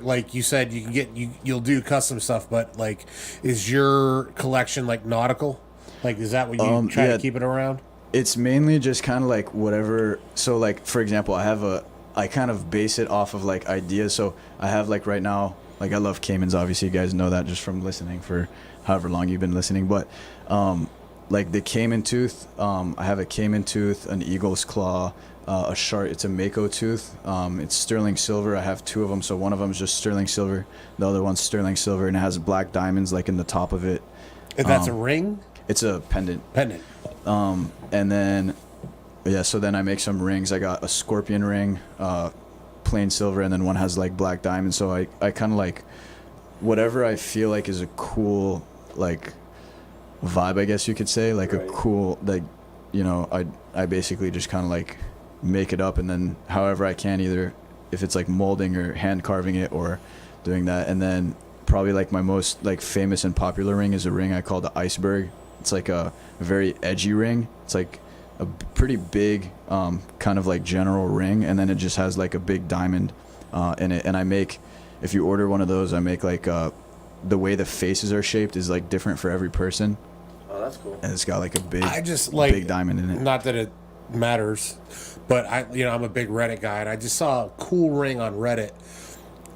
like you said you can get you'll do custom stuff, but like is your collection like nautical? Like is that what you try yeah. to keep it around? It's mainly just kind of like whatever. So like for example, I kind of base it off of like ideas. So I have like right now, like I love caimans. Obviously, you guys know that just from listening for however long you've been listening. But like the caiman tooth, I have a caiman tooth, an eagle's claw, a shark. It's a mako tooth. It's sterling silver. I have two of them. So one of them is just sterling silver. The other one's sterling silver, and it has black diamonds like in the top of it. If that's a ring, It's a pendant. And then, yeah, so then I make some rings. I got a scorpion ring, plain silver, and then one has like black diamonds. So I kind of like whatever I feel like is a cool like vibe, I guess you could say, like Right. a cool like, you know, I basically just kind of like make it up, and then however I can, either if it's like molding or hand carving it or doing that. And then probably like my most like famous and popular ring is a ring I call the iceberg. It's like a very edgy ring. It's like a pretty big kind of like general ring, and then it just has like a big diamond in it. And I make, if you order one of those, I make like the way the faces are shaped is like different for every person, Oh, that's cool. and it's got like a big I just like big diamond in it. Not that it matters, but I'm a big Reddit guy, and I just saw a cool ring on Reddit.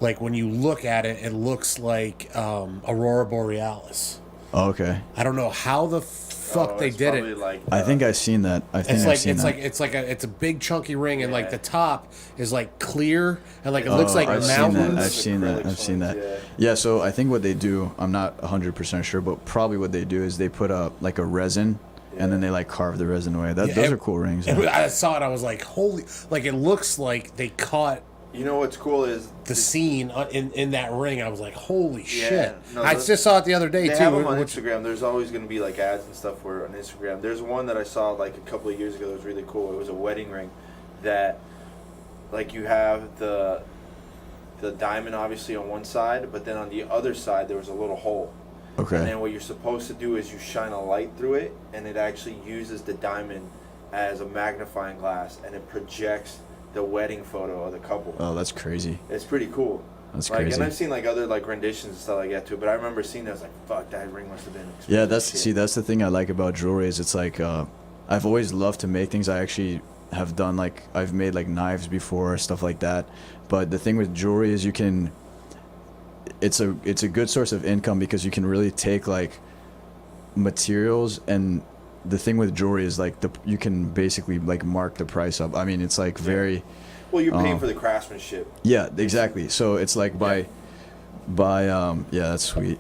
Like when you look at it, it looks like Aurora Borealis. Oh, okay. I don't know how the fuck they it's did probably it. Like, I think I've seen that. I think I've seen that. It's a big chunky ring, and like Yeah. the top is like clear, and like it looks like I've mountains. seen that. I've seen that. Yeah. Yeah. So I think what they do, I'm not 100% sure, but probably what they do is they put up like a resin, and then they like carve the resin away. Those are cool rings. Yeah. I saw it. I was like, holy! Like it looks like they caught You know what's cool is the scene in that ring. I was like, holy shit! no, I those- just saw it the other day they too. have them on which- Instagram. There's always going to be like ads and stuff for it on Instagram. There's one that I saw like a couple of years ago that was really cool. It was a wedding ring that like you have the diamond obviously on one side, but then on the other side there was a little hole. Okay. And then what you're supposed to do is you shine a light through it, and it actually uses the diamond as a magnifying glass, and it projects the wedding photo of the couple. Oh, that's crazy. It's pretty cool. That's like, crazy. And I've seen like other like renditions and stuff like that too. But I remember seeing that, I was like, "Fuck, that ring must have been." expensive Yeah, as shit." that's the thing I like about jewelry is it's like I've always loved to make things. I actually have done like I've made like knives before, stuff like that. But the thing with jewelry is it's a good source of income because you can really take like materials, and the thing with jewelry is like you can basically like mark the price up. I mean, it's like very Well, you're paying for the craftsmanship. yeah, exactly. So it's like by yeah, that's sweet.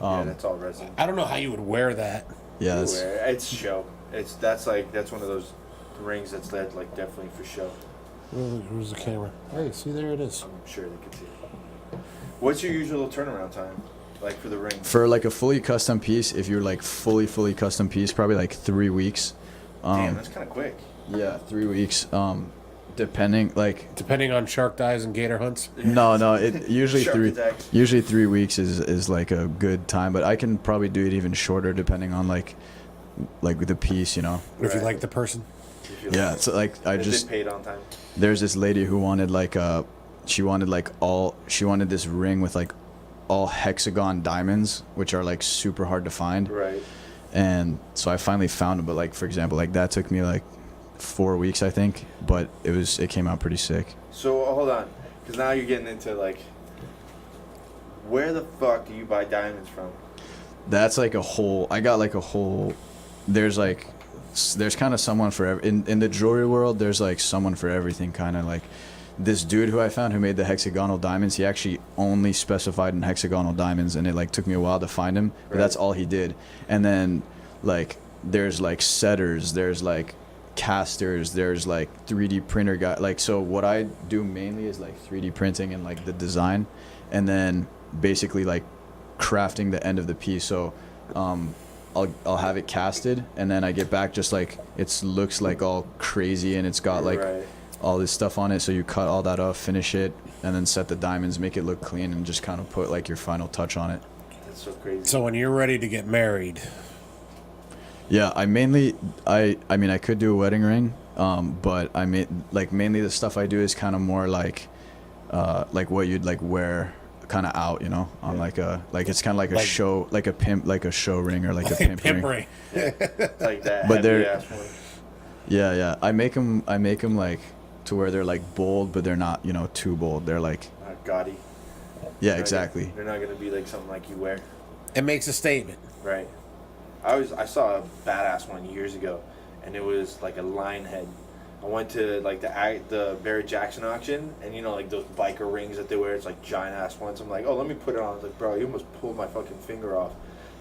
Yeah, that's all resin. I don't know how you would wear that. Yeah, that's It's show. That's one of those rings that's like definitely for show. Where's the camera? Hey, see there it is. I'm sure they could see it. What's your usual turnaround time, like for the ring? for like a fully custom piece. If you're like fully custom piece, probably like 3 weeks. Damn, that's kind of quick. Yeah, 3 weeks. Depending on shark dives and gator hunts. No, it usually Shark attacks. 3 weeks is like a good time, but I can probably do it even shorter depending on like the piece, you know. If you like the person. Yeah, so like I Is just it paid on time? there's this lady who wanted she wanted this ring with like all hexagon diamonds, which are like super hard to find. Right. And so I finally found them, but like for example, like that took me like 4 weeks, I think, but it came out pretty sick. So hold on, because now you're getting into like, where the fuck do you buy diamonds from? That's like I got like a whole, there's kind of someone for in the jewelry world, there's like someone for everything, kind of like this dude who I found who made the hexagonal diamonds, he actually only specified in hexagonal diamonds, and it like took me a while to find him, but that's all he did. And then like there's like setters, there's like casters, there's like 3D printer guy, like, so what I do mainly is like 3D printing and like the design, and then basically like crafting the end of the piece. So I'll have it casted, and then I get back just like it looks like all crazy, and it's got like all this stuff on it, so you cut all that off, finish it, and then set the diamonds, make it look clean, and just kind of put like your final touch on it. That's so crazy. So when you're ready to get married, yeah, I mean I could do a wedding ring, but I mean like mainly the stuff I do is kind of more like what you'd like wear kind of out, you know, on like it's kind of like a show, like a pimp, like a show ring, or like a pimp ring. Like that. But they're ass one. yeah, I make them like to where they're like bold, but they're not, you know, too bold. They're like Not gaudy. yeah, exactly. They're not gonna be like something like you wear. it makes a statement. Right. I saw a badass one years ago, and it was like a lion head. I went to like the Barrett Jackson auction, and you know, like those biker rings that they wear, it's like giant ass ones. I'm like, oh, let me put it on. I was like, bro, you almost pulled my fucking finger off.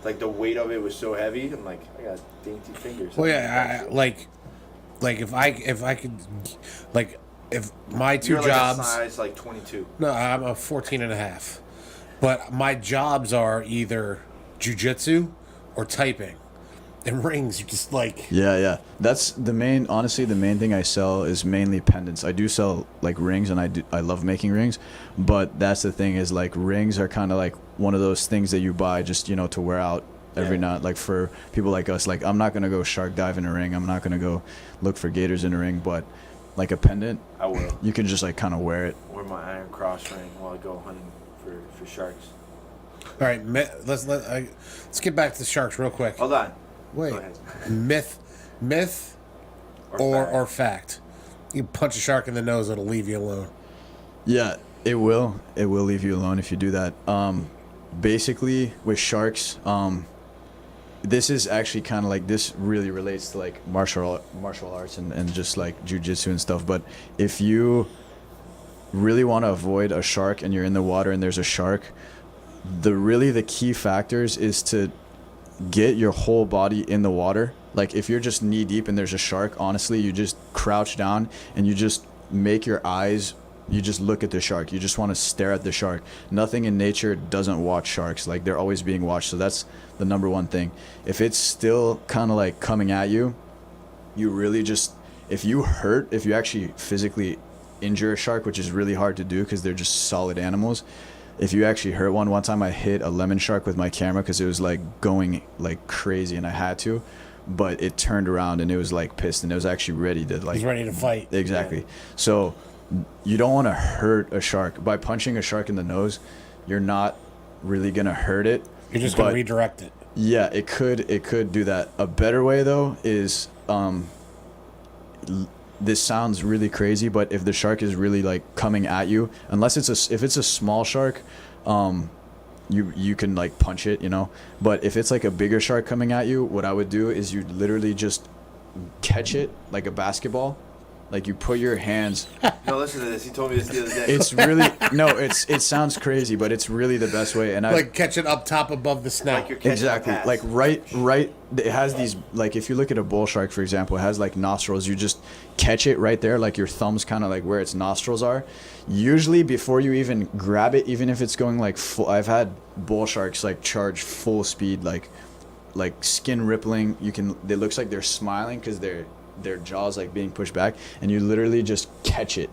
Like the weight of it was so heavy. I'm like, I got dainty fingers. Well, yeah, like if I could, like if my two You're like jobs. a size like 22. No, I'm a 14 and a half. But my jobs are either jiu-jitsu or typing. And rings, you just like... Yeah. That's honestly, the main thing I sell is mainly pendants. I do sell like rings, and I love making rings, but that's the thing is like rings are kind of like one of those things that you buy just, you know, to wear out every night. Like for people like us, like I'm not going to go shark dive in a ring. I'm not going to go look for gators in a ring, but like a pendant, I will. you can just like kind of wear it. Wear my iron cross ring while I go hunting for sharks. All right, let's get back to the sharks real quick. Hold on. Wait, Go ahead. myth or fact? You punch a shark in the nose, it'll leave you alone. Yeah, it will leave you alone if you do that. Basically with sharks, this is actually kind of like, this really relates to like martial arts and just like jiu-jitsu and stuff. But if you really want to avoid a shark and you're in the water and there's a shark, the key factors is to get your whole body in the water. Like if you're just knee deep and there's a shark, honestly, you just crouch down and you just make your eyes, you just look at the shark. You just want to stare at the shark. Nothing in nature doesn't watch sharks. Like they're always being watched. So that's the number one thing. If it's still kind of like coming at you, you really just, if you actually physically injure a shark, which is really hard to do because they're just solid animals. If you actually hurt one time I hit a lemon shark with my camera because it was like going like crazy and I had to, but it turned around and it was like pissed and it was actually ready to like... He's ready to fight. Exactly. Yeah. So you don't want to hurt a shark. By punching a shark in the nose, you're not really going to hurt it. You're just going to redirect it. Yeah, it could do that. A better way though is... this sounds really crazy, but if the shark is really like coming at you, unless if it's a small shark, you can like punch it, you know. But if it's like a bigger shark coming at you, what I would do is you literally just catch it like a basketball. Like you put your hands. No, listen to this. He told me this the other day. It's really it sounds crazy, but it's really the best way. And like catch it up top above the snout. Like you're catching exactly. Like right. It has these, like if you look at a bull shark, for example, it has like nostrils. You just catch it right there, like your thumb's kind of like where its nostrils are. Usually before you even grab it, even if it's going like full, I've had bull sharks like charge full speed, like skin rippling. It looks like they're smiling because their jaws like being pushed back, and you literally just catch it.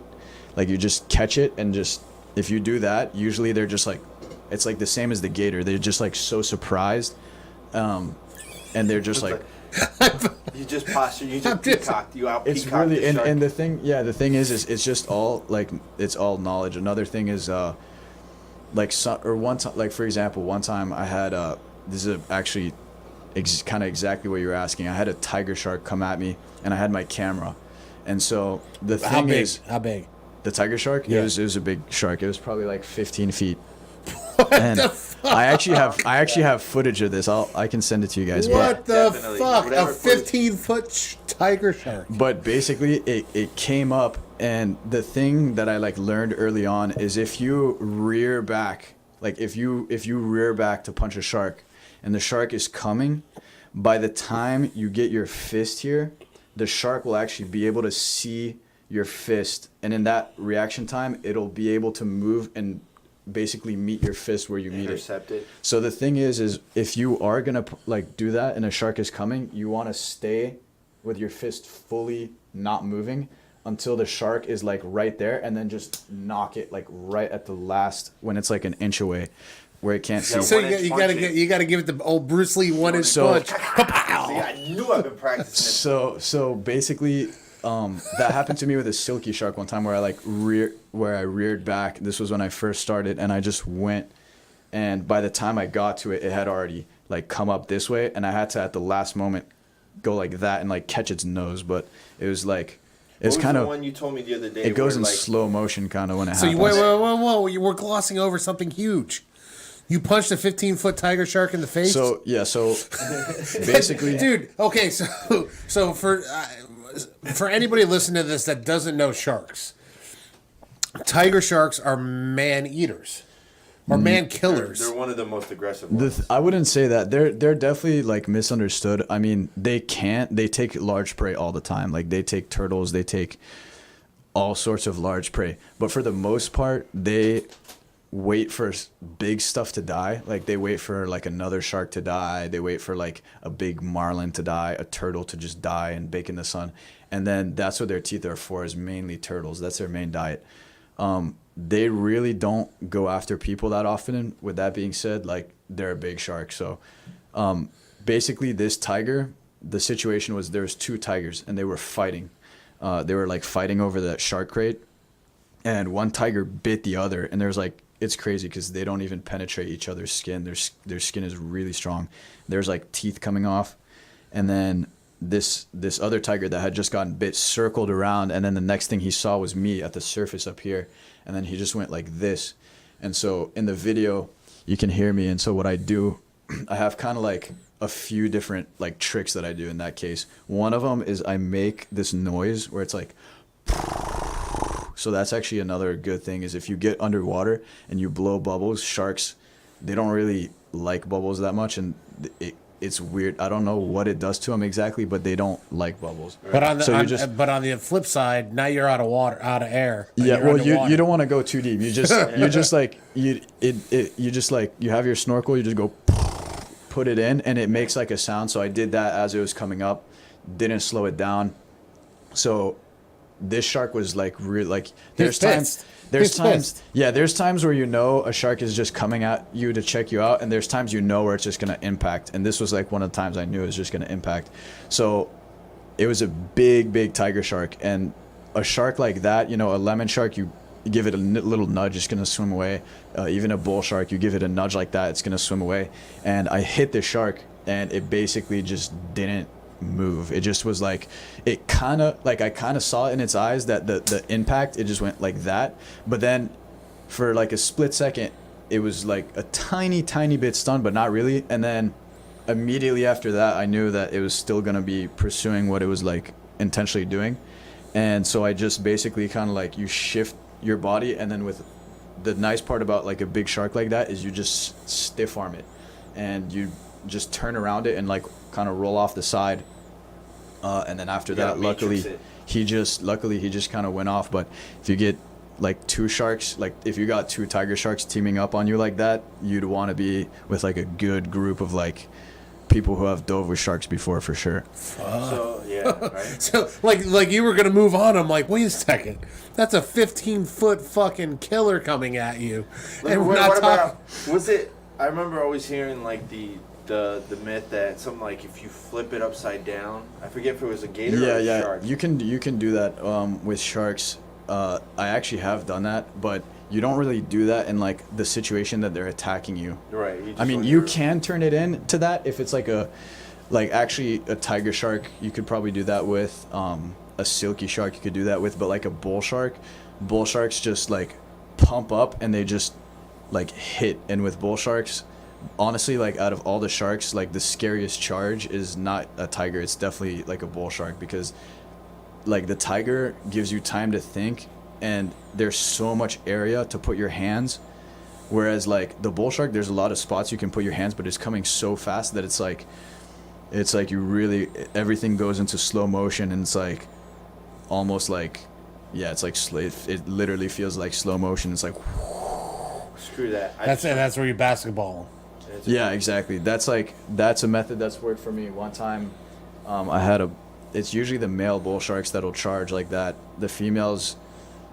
Like you just catch it, and just if you do that, usually they're just like, it's like the same as the gator. They're just like so surprised, and they're just like you just posture, you just peacocked, you out it's peacocked really the shark. and the thing is it's just all like it's all knowledge. Another thing is like one time, like for example, one time I had this is actually kind of exactly what you were asking. I had a tiger shark come at me, and I had my camera, and so the thing is, how big? The tiger shark? Yeah. It was a big shark. It was probably like 15 feet. What And the fuck? I actually have footage of this. I can send it to you guys. What the Definitely. fuck? Whatever A 15-foot tiger shark. But basically, it came up, and the thing that I like learned early on is if you rear back, like if you rear back to punch a shark, and the shark is coming, by the time you get your fist here, the shark will actually be able to see your fist, and in that reaction time, it'll be able to move and basically meet your fist where you meet it. Intercept it. So the thing is if you are gonna like do that and a shark is coming, you want to stay with your fist fully not moving until the shark is like right there, and then just knock it like right at the last when it's like an inch away, where it can't see. So One-inch you gotta give it the old Bruce Lee 1-inch punch. See, I knew I've been practicing. So basically, that happened to me with a silky shark one time where I reared back. This was when I first started, and I just went, and by the time I got to it, it had already like come up this way, and I had to at the last moment go like that and like catch its nose. But it was like it's kind the of one you told me the other day. it goes where, in like, slow motion kind of when it So happens. whoa! You were glossing over something huge. You punched a 15-foot tiger shark in the face. So basically, dude. Okay, so for anybody listening to this that doesn't know sharks, tiger sharks are man eaters, or man killers. They're one of the most aggressive ones. I wouldn't say that. They're definitely like misunderstood. I mean, they take large prey all the time. Like they take turtles, they take all sorts of large prey. But for the most part, they wait for big stuff to die. Like they wait for like another shark to die. They wait for like a big marlin to die, a turtle to just die and bake in the sun. And then that's what their teeth are for, is mainly turtles. That's their main diet. They really don't go after people that often. And with that being said, like they're a big shark. So basically this tiger, the situation was there was two tigers and they were fighting. They were like fighting over that shark crate, and one tiger bit the other, and there's like, it's crazy because they don't even penetrate each other's skin. Their skin is really strong. There's like teeth coming off, and then this other tiger that had just gotten bit circled around, and then the next thing he saw was me at the surface up here, and then he just went like this. And so in the video you can hear me, and so what I do, I have kind of like a few different like tricks that I do in that case. One of them is I make this noise where it's like, so that's actually another good thing, is if you get underwater and you blow bubbles, sharks, they don't really like bubbles that much, and it's weird. I don't know what it does to them exactly, but they don't like bubbles. But on So but on the flip side, now you're out of water, out of air. Yeah, You're well, underwater. you don't want to go too deep. You just you just like you have your snorkel. You just go put it in, and it makes like a sound. So I did that as it was coming up, didn't slow it down. So this shark was like real. Like there's times where you know a shark is just coming at you to check you out, and there's times you know where it's just gonna impact. And this was like one of the times I knew it was just gonna impact. So it was a big tiger shark, and a shark like that, you know, a lemon shark, you give it a little nudge, it's gonna swim away. Even a bull shark, you give it a nudge like that, it's gonna swim away. And I hit the shark, and it basically just didn't move. It just was like, it kind of like, I kind of saw it in its eyes that the impact, it just went like that. But then for like a split second, it was like a tiny bit stunned, but not really. And then immediately after that, I knew that it was still gonna be pursuing what it was like intentionally doing. And so I just basically kind of like, you shift your body, and then with the nice part about like a big shark like that is you just stiff arm it, and you just turn around it and like kind of roll off the side, and then after that, luckily he just kind of went off. But if you get like two sharks, like if you got two tiger sharks teaming up on you like that, you'd want to be with like a good group of like people who have dove with sharks before, for sure. So yeah, right? So like you were gonna move on. I'm like, wait a second, that's a 15-foot fucking killer coming at you, and we're not talking. Was it? I remember always hearing like the myth that something like if you flip it upside down, I forget if it was a gator or a shark. You can do that with sharks. I actually have done that, but you don't really do that in like the situation that they're attacking you. Right. I mean, you can turn it into that if it's like actually a tiger shark. You could probably do that with a silky shark. You could do that with, but like a bull sharks just like pump up and they just like hit. And with bull sharks, honestly, like out of all the sharks, like the scariest charge is not a tiger. It's definitely like a bull shark, because like the tiger gives you time to think and there's so much area to put your hands, whereas like the bull shark, there's a lot of spots you can put your hands, but it's coming so fast that it's like you really, everything goes into slow motion, and it's like almost like, yeah, it's like it literally feels like slow motion. It's like screw that. That's where you basketball. Yeah, exactly. That's a method that's worked for me. One time, it's usually the male bull sharks that'll charge like that. The females,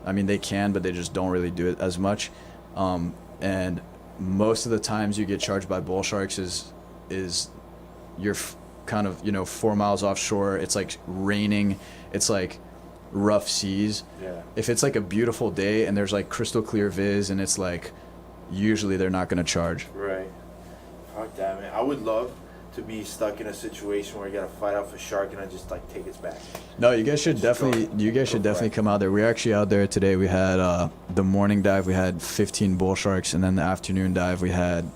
I mean, they can, but they just don't really do it as much. And most of the times you get charged by bull sharks is you're kind of, 4 miles offshore. It's like raining. It's like rough seas. Yeah. If it's like a beautiful day and there's like crystal clear viz, and it's like, usually they're not going to charge. Right. Fuck that, man. I would love to be stuck in a situation where you gotta fight off a shark and I just like take its back. No, you guys should definitely come out there. We're actually out there today. We had the morning dive, we had 15 bull sharks, and then the afternoon dive we had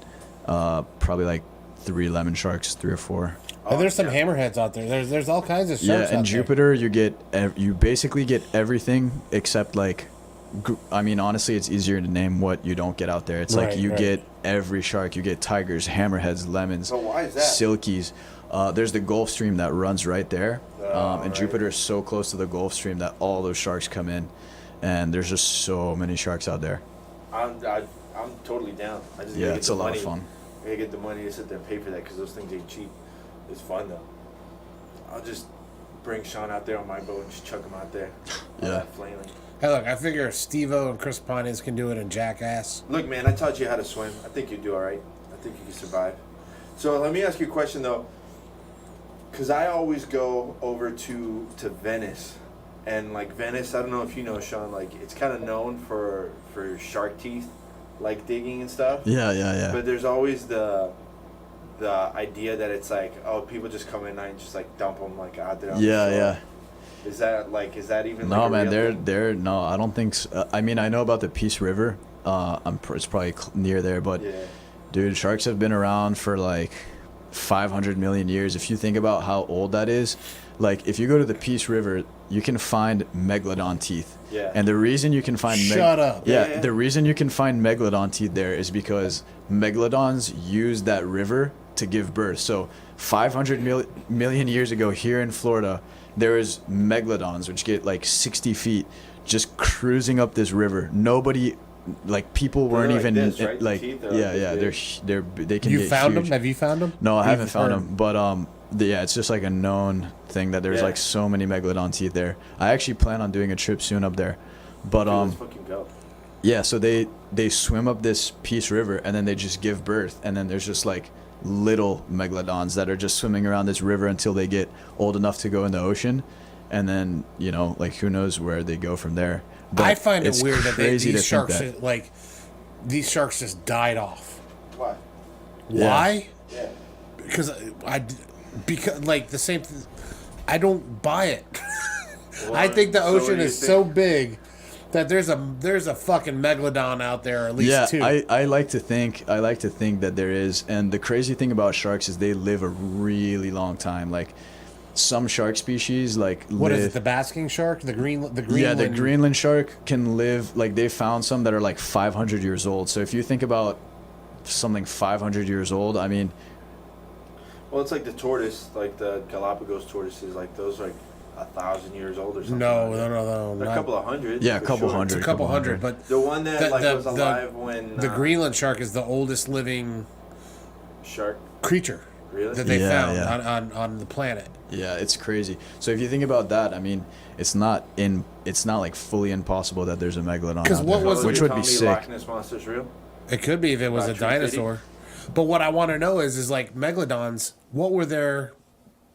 probably like 3 lemon sharks, 3 or 4. Oh, there's some hammerheads out there. There's all kinds of sharks. Yeah, in Jupiter you basically get everything except like, I mean, honestly, it's easier to name what you don't get out there. It's like you get every shark. You get tigers, hammerheads, lemons, So why is that? silkies. There's the Gulf Stream that runs right there, and Jupiter is so close to the Gulf Stream that all those sharks come in, and there's just so many sharks out there. I'm totally down. I just Yeah, it's a lot of fun. I gotta get the money to sit there and pay for that because those things ain't cheap. It's fun though. I'll just bring Shawn out there on my boat and just chuck him out there. Yeah. Flailing. Hey, look, I figure Steve-O and Chris Pontius can do it in Jackass. Look, man, I taught you how to swim. I think you do all right. I think you can survive. So let me ask you a question, though. Because I always go over to Venice. And, like, Venice, I don't know if you know, Shawn, like, it's kind of known for shark teeth, like, digging and stuff. Yeah. But there's always the idea that it's like, oh, people just come in at night and just, like, dump them, like, out there on the shore. Yeah. Is that even No, like man, a real thing? no, I don't think so. I mean, I know about the Peace River. It's probably near there, but Yeah. dude, sharks have been around for like 500 million years. If you think about how old that is, like if you go to the Peace River, you can find megalodon teeth. Yeah. And the reason you can find Shut up. Yeah, the reason you can find megalodon teeth there is because megalodons use that river to give birth. So 500 million years ago here in Florida, there was megalodons, which get like 60 feet, just cruising up this river. Nobody, like people weren't like even this, right? like, The teeth are yeah, like they can You get found huge. them? Have you found them? No, I haven't You've found heard them, but yeah, it's just like a known thing that there's Yeah. like so many megalodon teeth there. I actually plan on doing a trip soon up there, but Dude, let's fucking go. yeah, so they swim up this Peace River and then they just give birth, and then there's just like little megalodons that are just swimming around this river until they get old enough to go in the ocean, and then like who knows where they go from there. But I find it it's weird that crazy these to sharks, think that. like, these sharks just died off. Why? Yeah. Why? Yeah. Because like the same. I don't buy it. I think the So what ocean do you is think? so big that there's a fucking megalodon out there, or at least two. I like to think that there is, and the crazy thing about sharks is they live a really long time. Like some shark species, like What live, is it? The basking shark? The Greenland? Yeah, the Greenland shark can live, like they found some that are like 500 years old. So if you think about something 500 years old, I mean, Well, it's like the tortoise, like the Galapagos tortoises, like those are like 1,000 years old or something. No. They're a couple of hundred. yeah, a for couple sure. hundred. It's a couple hundred, but The one that The- was alive when the Greenland shark is the oldest living shark. creature. Really? that they Yeah, found yeah. on the planet. Yeah, it's crazy. So if you think about that, I mean, it's not like fully impossible that there's a megalodon 'Cause out what there, was which it? would be sick. Loch Ness Monster's real? It could be if it was a About Tree City? dinosaur. But what I want to know is like megalodons. What were their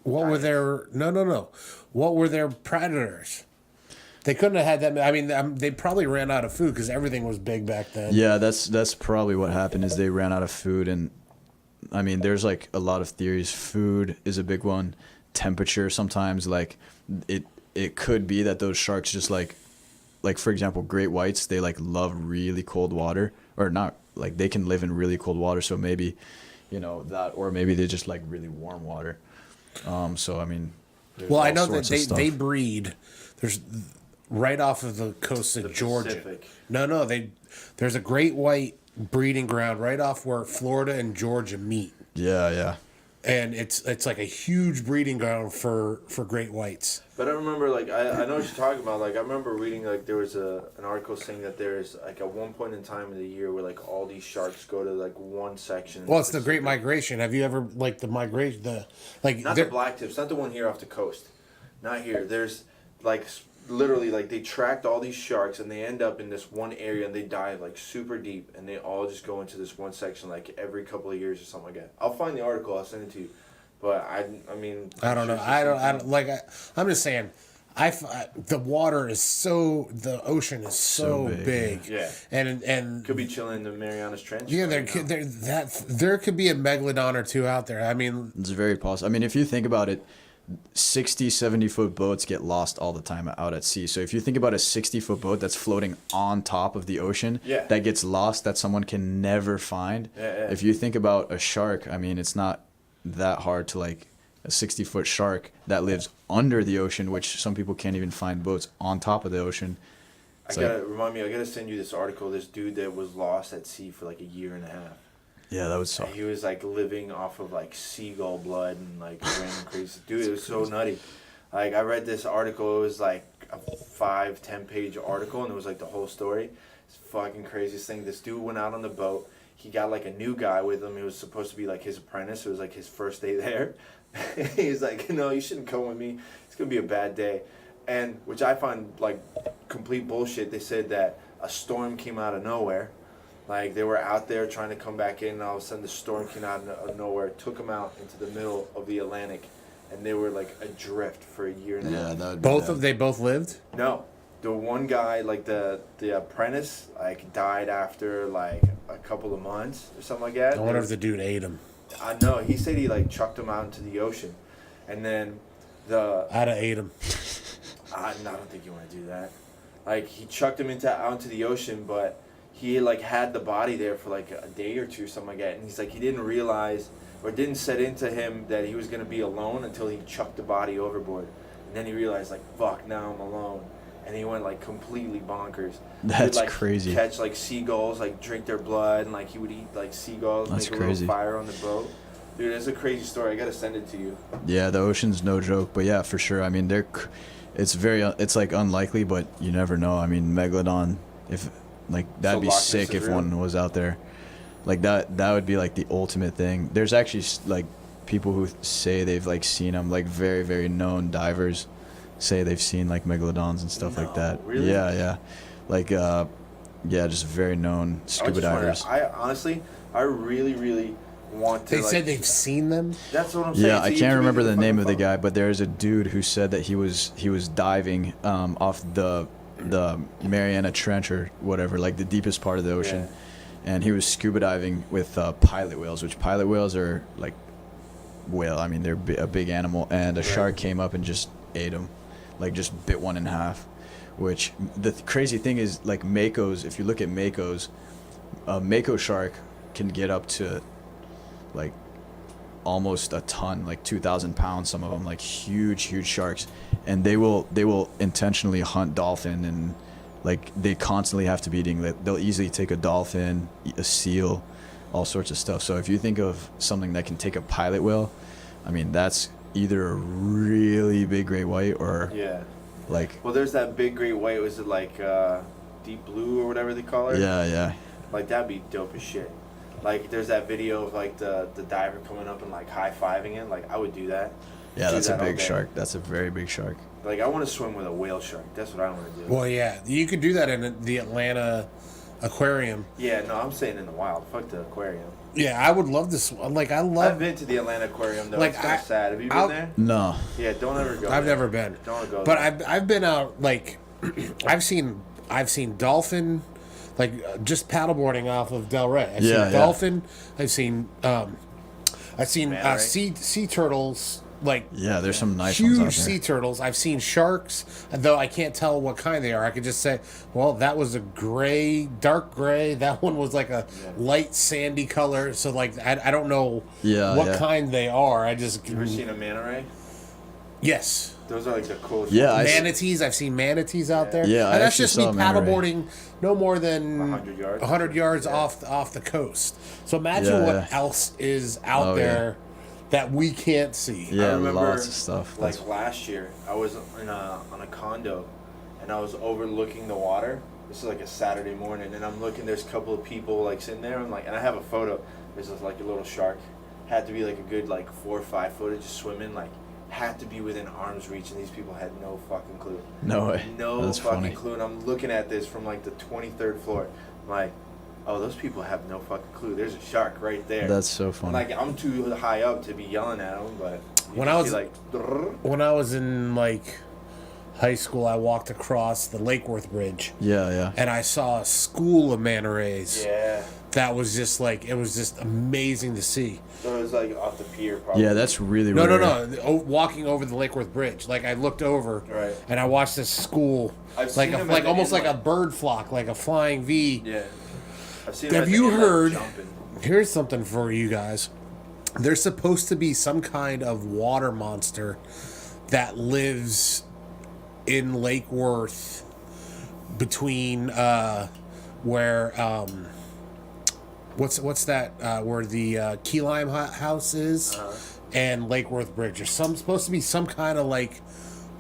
no. What were their predators? They couldn't have had that. I mean, they probably ran out of food because everything was big back then. Yeah, that's probably what happened is they ran out of food. And I mean, there's like a lot of theories. Food is a big one. Temperature sometimes, like it could be that those sharks just like for example, great whites, they like love really cold water, or not, like they can live in really cold water. So maybe, that, or maybe they just like really warm water. So I mean, Well, I know that sorts of they stuff. breed. There's right off of the coast of Georgia. Pacific. No, there's a great white breeding ground right off where Florida and Georgia meet, Yeah. and it's like a huge breeding ground for great whites. But I remember, like, I know what you're talking about. Like, I remember reading, like, there was an article saying that there's, like, at one point in time of the year where, like, all these sharks go to, like, one section. Well, it's the Great Migration. Have you ever like the migration? Not the black tips, not the one here off the coast. Not here. There's, like, literally, like, they tracked all these sharks and they end up in this one area and they dive, like, super deep and they all just go into this one section, like, every couple of years or something like that. I'll find the article. I'll send it to you. But I mean, I don't know. I don't like. I'm just saying. The water is the ocean is so big. Yeah. And Could be chilling in the Marianas Trench. yeah, right now. there could be a megalodon or two out there. I mean, It's very possible. I mean, if you think about it, 60, 70-foot boats get lost all the time out at sea. So if you think about a 60-foot boat that's floating on top of the ocean, Yeah. that gets lost, that someone can never find. Yeah. If you think about a shark, I mean, it's not that hard to like a 60-foot shark that lives under the ocean, which some people can't even find boats on top of the ocean. I gotta send you this article. This dude that was lost at sea for like a year and a half. Yeah, that would suck. He was like living off of like seagull blood and like random crazy. Dude, it was so nutty. Like I read this article. It was like a 5-10 page article, and it was like the whole story. It's fucking craziest thing. This dude went out on the boat. He got like a new guy with him. He was supposed to be like his apprentice. It was like his first day there. He was like, no, you shouldn't come with me. It's gonna be a bad day. And which I find like complete bullshit. They said that a storm came out of nowhere. Like they were out there trying to come back in, and all of a sudden the storm came out of nowhere, took them out into the middle of the Atlantic, and they were like adrift for a year and a half. Yeah, that would be they both lived. No, the one guy, like the apprentice, like died after like a couple of months or something like that. I wonder if the dude ate him. I know. He said he like chucked him out into the ocean, and then I'd have ate him. I don't think you want to do that. Like he chucked him out into the ocean, but he like had the body there for like a day or two, something like that. And he's like he didn't realize or didn't set into him that he was gonna be alone until he chucked the body overboard, and then he realized like fuck, now I'm alone. And he went like completely bonkers. That's he would, like, crazy. Catch like seagulls, like drink their blood, and like he would eat like seagulls, That's make crazy. a little fire on the boat. Dude, it's a crazy story. I gotta send it to you. Yeah, the ocean's no joke, but yeah, for sure. I mean, it's like unlikely, but you never know. I mean, megalodon, if like that'd be Loch Ness sick is if real? one was out there. Like that would be like the ultimate thing. There's actually like people who say they've like seen them, like very very known divers say they've seen like megalodons and stuff like that. Really? Yeah. Like just very known scuba divers. I really want to. They said they've seen them. That's what I'm saying. Yeah, It's I easy can't to remember read the name of the fucking guy, but there's a dude who said that he was diving off the Mariana Trench or whatever, like the deepest part of the ocean, and he was scuba diving with pilot whales, which pilot whales are like whale. I mean, they're a big animal, and a shark came up and just ate him, like just bit one in half. Which the crazy thing is, like makos. If you look at makos, a mako shark can get up to like almost a ton, like 2,000 pounds. Some of them, like huge sharks, and they will intentionally hunt dolphin, and like they constantly have to be eating. They'll easily take a dolphin, a seal, all sorts of stuff. So if you think of something that can take a pilot whale, I mean that's either a really big great white or like. Well, there's that big great white. Was it like deep blue or whatever they call it? Yeah. Like that'd be dope as shit. Like there's that video of like the diver coming up and like high-fiving it. Like I would do that. Yeah, Do that's a that all big day. shark. That's a very big shark. Like I want to swim with a whale shark. That's what I want to do. Well, yeah, you could do that in the Atlanta aquarium. Yeah, no, I'm saying in the wild. Fuck the aquarium. Yeah, I would love this. Like, I I've love. been to the Atlanta aquarium though. Like, It's kind of sad. Have you been I'll- there? No. Yeah, don't ever go. I've there. never been, Don't go. but there. I've been out. Like, I've seen dolphin, like just paddleboarding off of Del Rey. I've Yeah, seen yeah. dolphin. I've seen Man, right? sea turtles. Like Yeah, there's some nice ones out huge there. sea turtles. I've seen sharks, though I can't tell what kind they are. I could just say, well, that was a dark gray. That one was like a light sandy color. So like, I don't know Yeah, what yeah. kind they are. I just You ever seen a manta ray? yes. Those are like the coolest. Yeah, ones. Manatees. I've seen manatees out there. Yeah, I and that's actually just me saw a manta ray. paddleboarding no more than 100 yards. 100 yards Yeah. off the coast. So imagine Yeah, what yeah. else is out Oh, yeah. there that we can't see. Yeah, I remember, lots of stuff. Like That's- last year, I was on a condo, and I was overlooking the water. This is like a Saturday morning, and I'm looking. There's a couple of people like sitting there. I'm like, and I have a photo. There's just like a little shark. Had to be like a good like 4 or 5 footage, just swimming. Like had to be within arm's reach, and these people had no fucking clue. No way. No That's fucking funny. clue. And I'm looking at this from like the 23rd floor. I'm like, oh, those people have no fucking clue. There's a shark right there. That's so And, funny. like I'm too high up to be yelling at them, but you When just I see, was- like, "Drrrr." When I was in like high school, I walked across the Lake Worth Bridge Yeah, yeah. and I saw a school of manta rays. Yeah. That was just like, it was just amazing to see. So it was like off the pier, probably. Yeah, that's really No, rare. walking over the Lake Worth Bridge. Like I looked over Right. and I watched this school, I've like seen them like at the almost like a inlet. bird flock, like a flying V. Yeah. I've seen Have them at the you inlet heard? jumping. Here's something for you guys. There's supposed to be some kind of water monster that lives in Lake Worth between where what's that where the key lime house is and Lake Worth Bridge. There's supposed to be some kind of like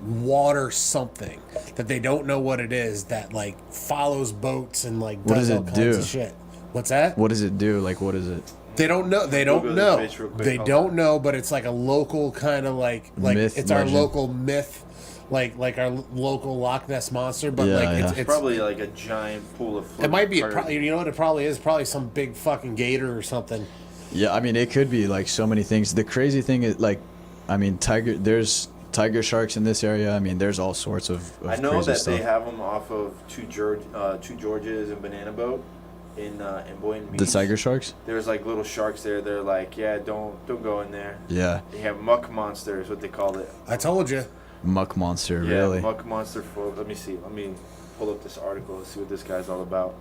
water something that they don't know what it is that like follows boats and like What does does all it kinds do? of shit. What's that? What does it do? Like, what is it? They don't know. They don't Google know. this bitch real quick. They Hold don't on. know, but it's like a local kind of like Myth, it's our legend. local myth, like our local Loch Ness monster. But Yeah, like yeah. it's Probably like a giant pool of it might be or- you know what it probably is, probably some big fucking gator or something. Yeah, I mean, it could be like so many things. The crazy thing is, like, I mean, there's tiger sharks in this area. I mean, there's all sorts of I know crazy that stuff. they have them off of two Georges and Banana Boat in Boynton Beach. The tiger sharks? There's like little sharks there. They're like, yeah, don't go in there. Yeah. They have muck monster is what they call it. I told you. Muck monster, Yeah, really? muck monster. Let me see. Let me pull up this article and see what this guy's all about.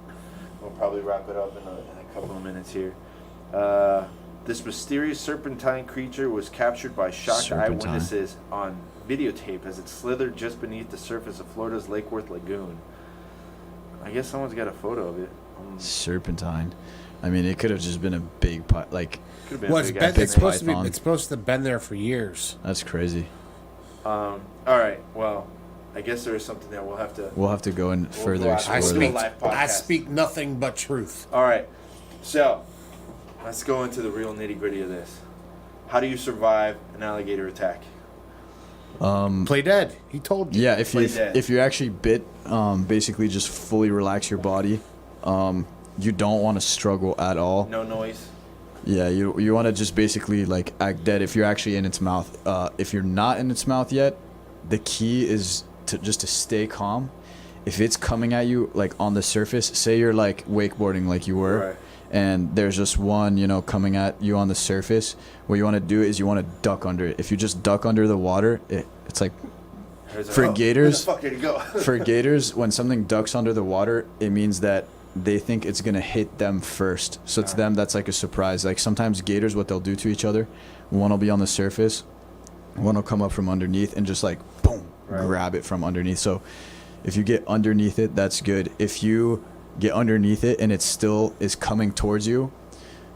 We'll probably wrap it up in a couple of minutes here. This mysterious serpentine creature was captured by shocked Serpentine. eyewitnesses on videotape as it slithered just beneath the surface of Florida's Lake Worth Lagoon. I guess someone's got a photo of it. Serpentine. I mean, it could have just been a big like, Could have been Well, a it's, big been, ass it's snake. supposed to be. python. It's supposed to have been there for years. that's crazy. All right. Well, I guess there is something that we'll have to. We'll have to go and We'll further go out. I explore speak. that. live I podcast. speak nothing but truth. All right. So, let's go into the real nitty gritty of this. How do you survive an alligator attack? Play dead. He told you. Yeah, if Play you dead. if you're actually bit, basically just fully relax your body. You don't want to struggle at all. No noise. Yeah, you want to just basically like act dead if you're actually in its mouth. If you're not in its mouth yet, the key is to stay calm. If it's coming at you like on the surface, say you're like wakeboarding like you were, Right. and there's just one, coming at you on the surface, what you want to do is you want to duck under it. If you just duck under the water, it's like For gators- Where the fuck did it go? for gators, when something ducks under the water, it means that they think it's gonna hit them first. So to them, that's like a surprise. Like sometimes gators, what they'll do to each other, one will be on the surface, one will come up from underneath and just like boom, Right. grab it from underneath. So if you get underneath it, that's good. If you get underneath it and it still is coming towards you,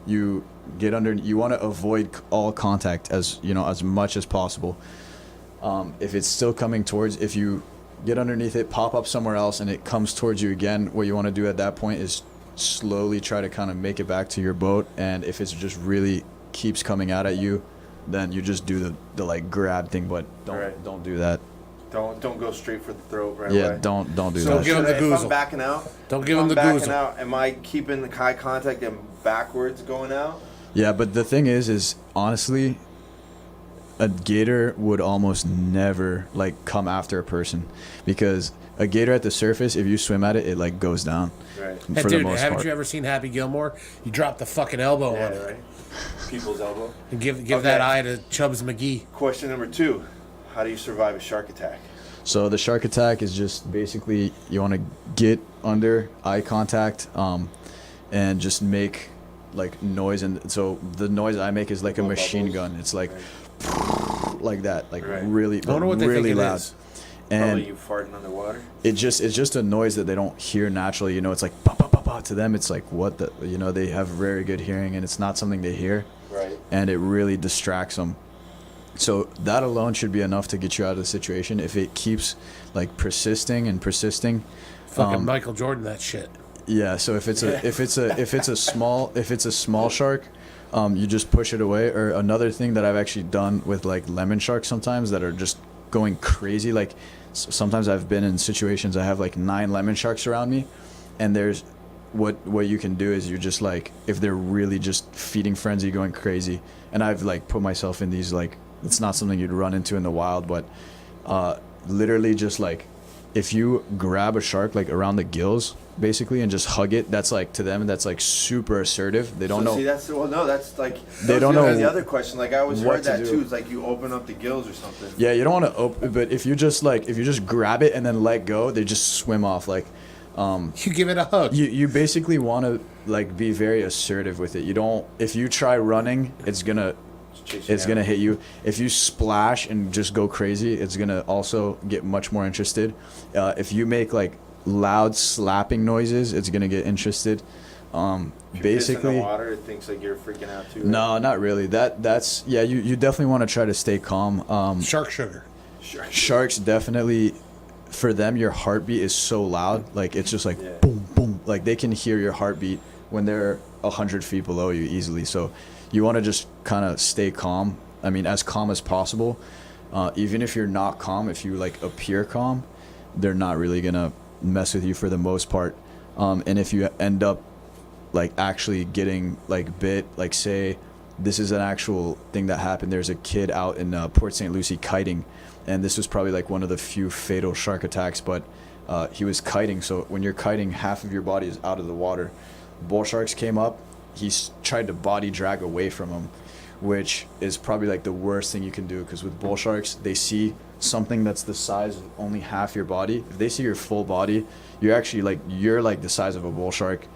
you get under. You want to avoid all contact as much as possible. If it's still coming towards, if you get underneath it, pop up somewhere else, and it comes towards you again, what you want to do at that point is slowly try to kind of make it back to your boat, and if it's just really keeps coming out at you, then you just do the like grab thing, but don't do that. Don't go straight for the throat right Yeah, away. don't do So that. give him the If goozle. I'm backing out, Don't give him the goozle. out, am I keeping the eye contact and backwards going out? Yeah, but the thing is honestly, a gator would almost never like come after a person, because a gator at the surface, if you swim at it, it like goes down. Right. Hey, For dude, the most haven't part. you ever seen Happy Gilmore? You drop the fucking elbow on Yeah, it right. People's elbow. and give Okay. that eye to Chubbs McGee. Question number 2. How do you survive a shark attack? So the shark attack is just basically you want to get under eye contact, and just make like noise, and so the noise I make is like a Blow machine bubbles. gun. It's like Right. like that, like Right. really, I wonder what they really think it loud. is. And Probably you farting underwater. it's just a noise that they don't hear naturally. You know, it's like pa pa pa pa. To them, it's like what the, you know, they have very good hearing, and it's not something they hear, Right. and it really distracts them. So that alone should be enough to get you out of the situation. If it keeps like persisting and persisting, Fucking Michael Jordan, that shit. yeah. So if it's a small shark, you just push it away. Or another thing that I've actually done with like lemon sharks sometimes that are just going crazy. Like sometimes I've been in situations I have like 9 lemon sharks around me, and there's what you can do is you just like, if they're really just feeding frenzy going crazy, and I've like put myself in these, like, it's not something you'd run into in the wild, but literally just like if you grab a shark like around the gills basically and just hug it, that's like, to them, that's like super assertive. They don't know. See, that's that's like They don't know the other question. Like I always what heard to that do. too. It's like you open up the gills or something. Yeah, you don't want to open, but if you just grab it and then let go, they just swim off. Like You give it a hug. you basically want to like be very assertive with it. You don't, if you try running, it's gonna hit you. If you splash and just go crazy, it's gonna also get much more interested. If you make like loud slapping noises, it's gonna get interested. Basically, in the water, it thinks like you're freaking out too. Right? no, not really. That's yeah. You definitely want to try to stay calm. Shark sugar. Sure. Sharks definitely, for them, your heartbeat is so loud. Like it's just like Yeah. boom, boom. Like they can hear your heartbeat when they're 100 feet below you easily. So you want to just kind of stay calm. I mean, as calm as possible. Even if you're not calm, if you like appear calm, they're not really gonna mess with you for the most part. And if you end up like actually getting like bit, like say this is an actual thing that happened. There's a kid out in Port St. Lucie kiting, and this was probably like one of the few fatal shark attacks, but he was kiting. So when you're kiting, half of your body is out of the water. Bull sharks came up, tried to body drag away from him, which is probably like the worst thing you can do, because with bull sharks, they see something that's the size of only half your body. If they see your full body, you're like the size of a bull shark.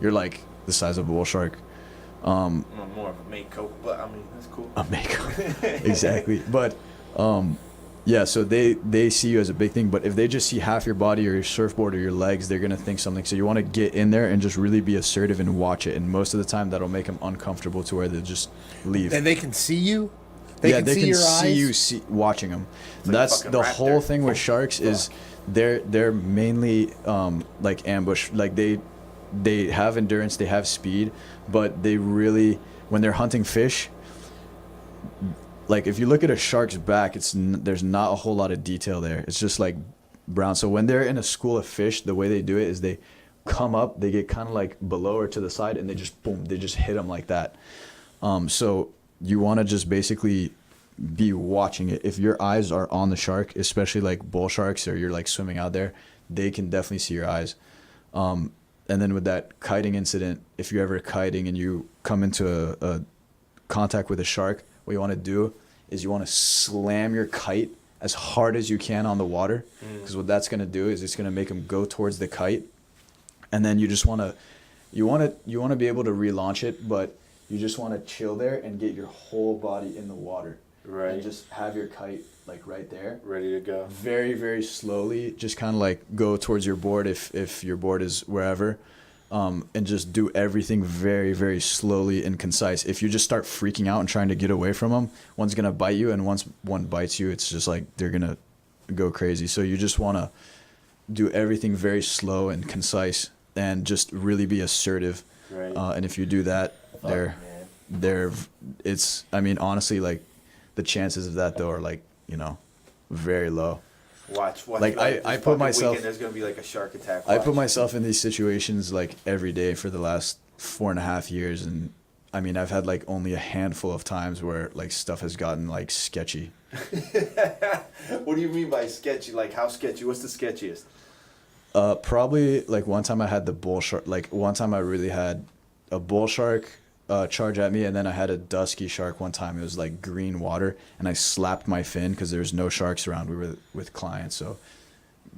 You're like the size of a bull shark. I'm more of a mako, but I mean that's cool. A mako. Exactly. But yeah, so they see you as a big thing, but if they just see half your body or your surfboard or your legs, they're gonna think something. So you want to get in there and just really be assertive and watch it, and most of the time that'll make them uncomfortable to where they just leave. And they can see you? They yeah, can they see can your see eyes? you watching them. like a That's fucking the raptor. whole thing with sharks is they're mainly like ambush. Like they have endurance, they have speed, but they really, when they're hunting fish, like if you look at a shark's back, there's not a whole lot of detail there. It's just like brown. So when they're in a school of fish, the way they do it is they come up, they get kind of like below or to the side, and they just boom, they just hit them like that. So you want to just basically be watching it. If your eyes are on the shark, especially like bull sharks, or you're like swimming out there, they can definitely see your eyes. And then with that kiting incident, if you're ever kiting and you come into a contact with a shark, what you want to do is you want to slam your kite as hard as you can on the water, because what that's going to do is it's going to make them go towards the kite, and then you just want to be able to relaunch it, but you just want to chill there and get your whole body in the water, Right. and just have your kite like right there, Ready to go. very, very slowly, just kind of like go towards your board if your board is wherever, and just do everything very, very slowly and concise. If you just start freaking out and trying to get away from them, one's going to bite you, and once one bites you, it's just like they're going to go crazy. So you just want to do everything very slow and concise, and just really be assertive. Right. And if you do that, I mean, honestly, like the chances of that though are like, you know, very low. Watch. Like I put myself. There's gonna be like a shark attack. I put myself in these situations like every day for the last 4.5 years, and I mean, I've had like only a handful of times where like stuff has gotten like sketchy. What do you mean by sketchy? Like how sketchy? What's the sketchiest? Probably like one time I had the bull shark. Like one time I really had a bull shark charge at me, and then I had a dusky shark one time. It was like green water, and I slapped my fin because there was no sharks around. We were with clients, so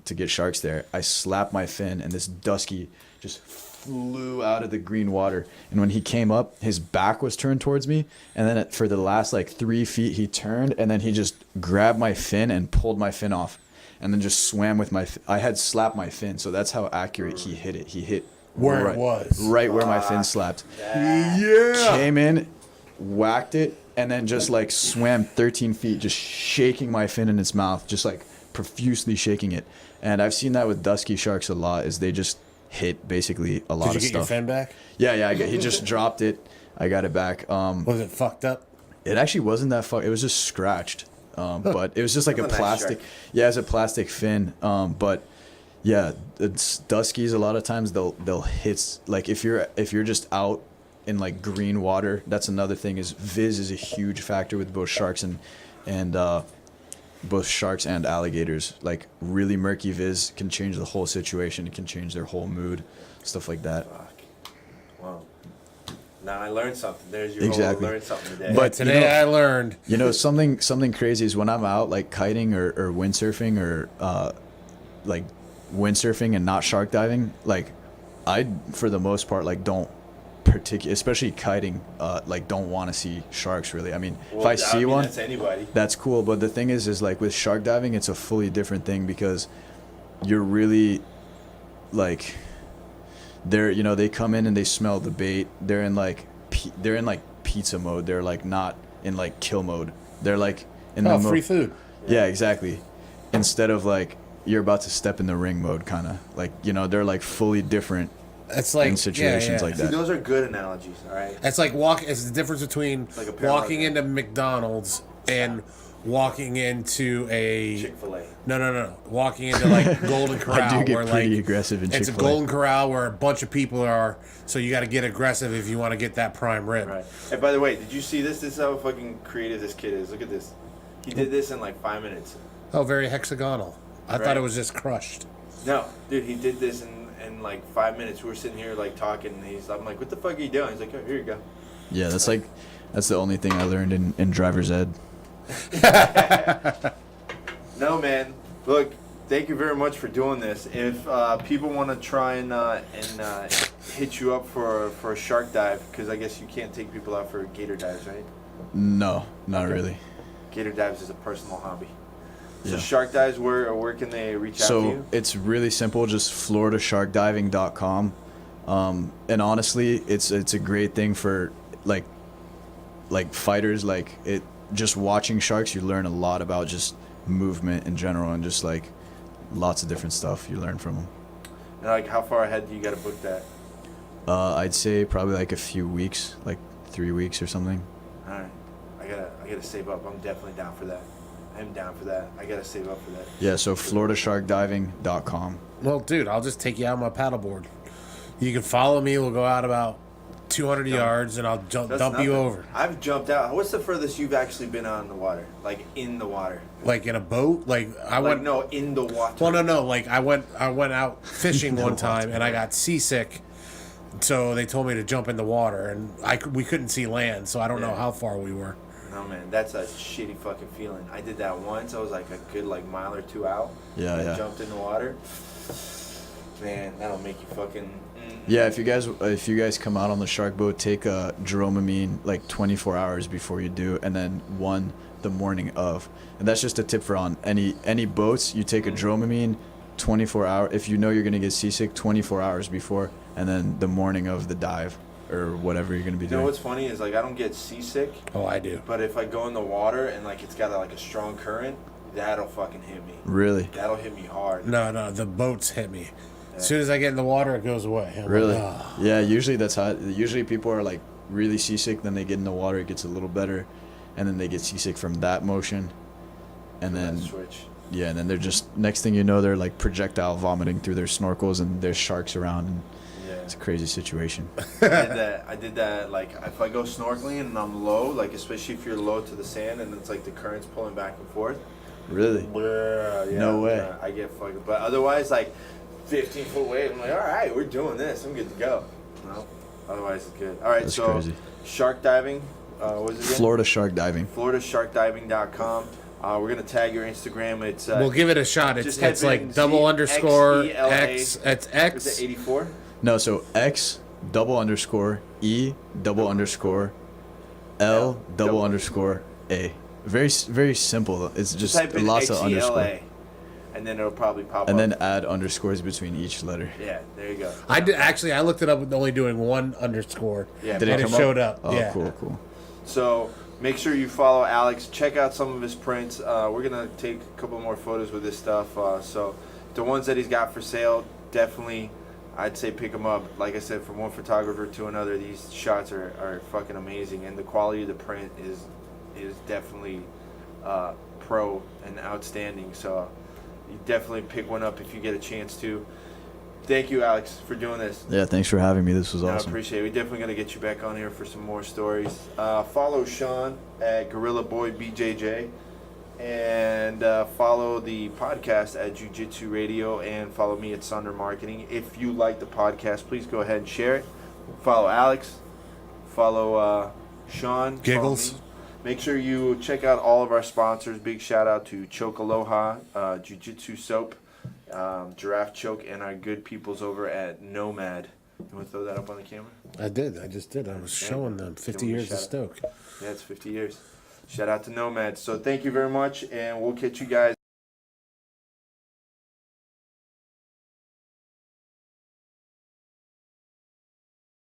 to get sharks there, I slapped my fin, and this dusky just flew out of the green water. And when he came up, his back was turned towards me, and then for the last like 3 feet, he turned, and then he just grabbed my fin and pulled my fin off, and then just swam with my. I had slapped my fin, so that's how accurate he hit it. He hit where it was, right where my fin slapped. Yeah. Came in, whacked it, and then just like swam 13 feet, just shaking my fin in its mouth, just like profusely shaking it. And I've seen that with dusky sharks a lot. Is they just hit basically a lot of stuff. Did you get your fin back? Yeah. He just dropped it. I got it back. Was it fucked up? It actually wasn't that fucked. It was just scratched. But it was just like a plastic. Yeah, it's a plastic fin. But yeah, it's duskies. A lot of times they'll hit. Like if you're just out in like green water, that's another thing. Is viz is a huge factor with both sharks and both sharks and alligators. Like really murky viz can change the whole situation. It can change their whole mood, stuff like that. Fuck. Wow. Now I learned something. There's your exactly. whole learned something today. But today I learned. You know, something crazy is when I'm out like kiting or windsurfing or like windsurfing and not shark diving, like I for the most part like don't especially kiting, like don't want to see sharks really. I mean, if I see one, that's anybody. That's cool. But the thing is like with shark diving, it's a fully different thing because you're really like they come in and they smell the bait. They're in like pizza mode. They're like not in like kill mode. They're like in the free food. Yeah, exactly. Instead of like you're about to step in the ring mode, kind of like they're like fully different. It's like in situations like that. See, those are good analogies. All right. It's like It's the difference between like walking into McDonald's and walking into a Chick-fil-A. No. Walking into like Golden Corral. I do get where pretty like aggressive in Chick-fil-A. It's a Golden Corral where a bunch of people are, so you got to get aggressive if you want to get that prime rib. Right. And by the way, did you see this? This is how fucking creative this kid is. Look at this. He did this in like 5 minutes. Oh, very hexagonal. I thought it was just crushed. No, dude, he did this in like 5 minutes. We were sitting here like talking, and I'm like, "What the fuck are you doing?" He's like, "Oh, here you go." Yeah, that's the only thing I learned in driver's ed. No, man. Look, thank you very much for doing this. If people want to try and hit you up for a shark dive, because I guess you can't take people out for gator dives, right? No, not really. Gator dives is a personal hobby. So Yeah. shark dives, where can they reach out to you? So it's really simple, just floridasharkdiving.com. And honestly, it's a great thing for like fighters. Like it, just watching sharks, you learn a lot about just movement in general and just like lots of different stuff you learn from them. And like, how far ahead do you got to book that? I'd say probably like a few weeks, like 3 weeks or something. All right, I gotta save up. I'm definitely down for that. I'm down for that. I gotta save up for that. Yeah, so floridasharkdiving.com. Well, dude, I'll just take you out on my paddleboard. You can follow me. We'll go out about 200 yards, and I'll dump nothing. you over. I've jumped out. What's the furthest you've actually been out in the water? Like in the water? Like in a boat? Like I went. No, in the water. Well, no. Like I went out fishing one time, and I got seasick. So they told me to jump in the water, and we couldn't see land, so I don't know how far we were. No, man, that's a shitty fucking feeling. I did that once. I was like a good mile or two out. Yeah. Jumped in the water. Man, that'll make you fucking. Yeah, if you guys come out on the shark boat, take a Dramamine like 24 hours before you do, and then one the morning of. And that's just a tip for on any boats. You take a Dramamine 24 hours. If you know you're gonna get seasick, 24 hours before, and then the morning of the dive or whatever you're gonna be doing. You know what's funny is like I don't get seasick. Oh, I do. But if I go in the water and like it's got like a strong current, that'll fucking hit me. Really? That'll hit me hard. No, the boats hit me. As soon as I get in the water, it goes away. I'm Really? like, "Oh." Yeah, usually that's how. Usually people are like really seasick, then they get in the water, it gets a little better, and then they get seasick from that motion, and then Switch. yeah, and then they're just next thing you know they're like projectile vomiting through their snorkels, and there's sharks around, and Yeah. it's a crazy situation. I did that. Like if I go snorkeling and I'm low, like especially if you're low to the sand and it's like the current's pulling back and forth. Really? Yeah, No way. I get fucking. But otherwise, like 15-foot wave, I'm like, all right, we're doing this. I'm good to go. No, otherwise it's good. All right, That's so crazy. shark diving. What is it again? Florida shark diving. FloridaSharkDiving.com. We're gonna tag your Instagram. It's We'll give it a shot. It's just type in like double underscore XELA. X. It's X. Is it 84? No, so X double underscore E double underscore L double underscore A. Very simple. It's just Type in lots of underscore. XELA, and then it'll probably pop And up. then add underscores between each letter. Yeah, there you go. I did actually. I looked it up with only doing one underscore. Yeah, Did and it it come showed up. Oh, Yeah. cool. So make sure you follow Alex. Check out some of his prints. We're gonna take a couple more photos with this stuff. So the ones that he's got for sale, definitely, I'd say pick them up. Like I said, from one photographer to another, these shots are fucking amazing, and the quality of the print is definitely pro and outstanding. So you definitely pick one up if you get a chance to. Thank you, Alex, for doing this. Yeah, thanks for having me. This was I awesome. appreciate it. We're definitely going to get you back on here for some more stories. Follow Shawn at Gorilla Boy BJJ. And follow the podcast at Jiu-Jitsu Radio. And follow me at Sunder Marketing. If you like the podcast, please go ahead and share it. Follow Alex. Follow Shawn. Giggles. Follow me. Make sure you check out all of our sponsors. Big shout out to Choke Aloha, Jiu-Jitsu Soap, Giraffe Choke, and our good peoples over at Nomad. You want to throw that up on the camera? I did. I just did. I was showing them 50 Give 'em a years of shout out. Stoke. Yeah, it's 50 years. Shout out to Nomad. So thank you very much, and we'll catch you guys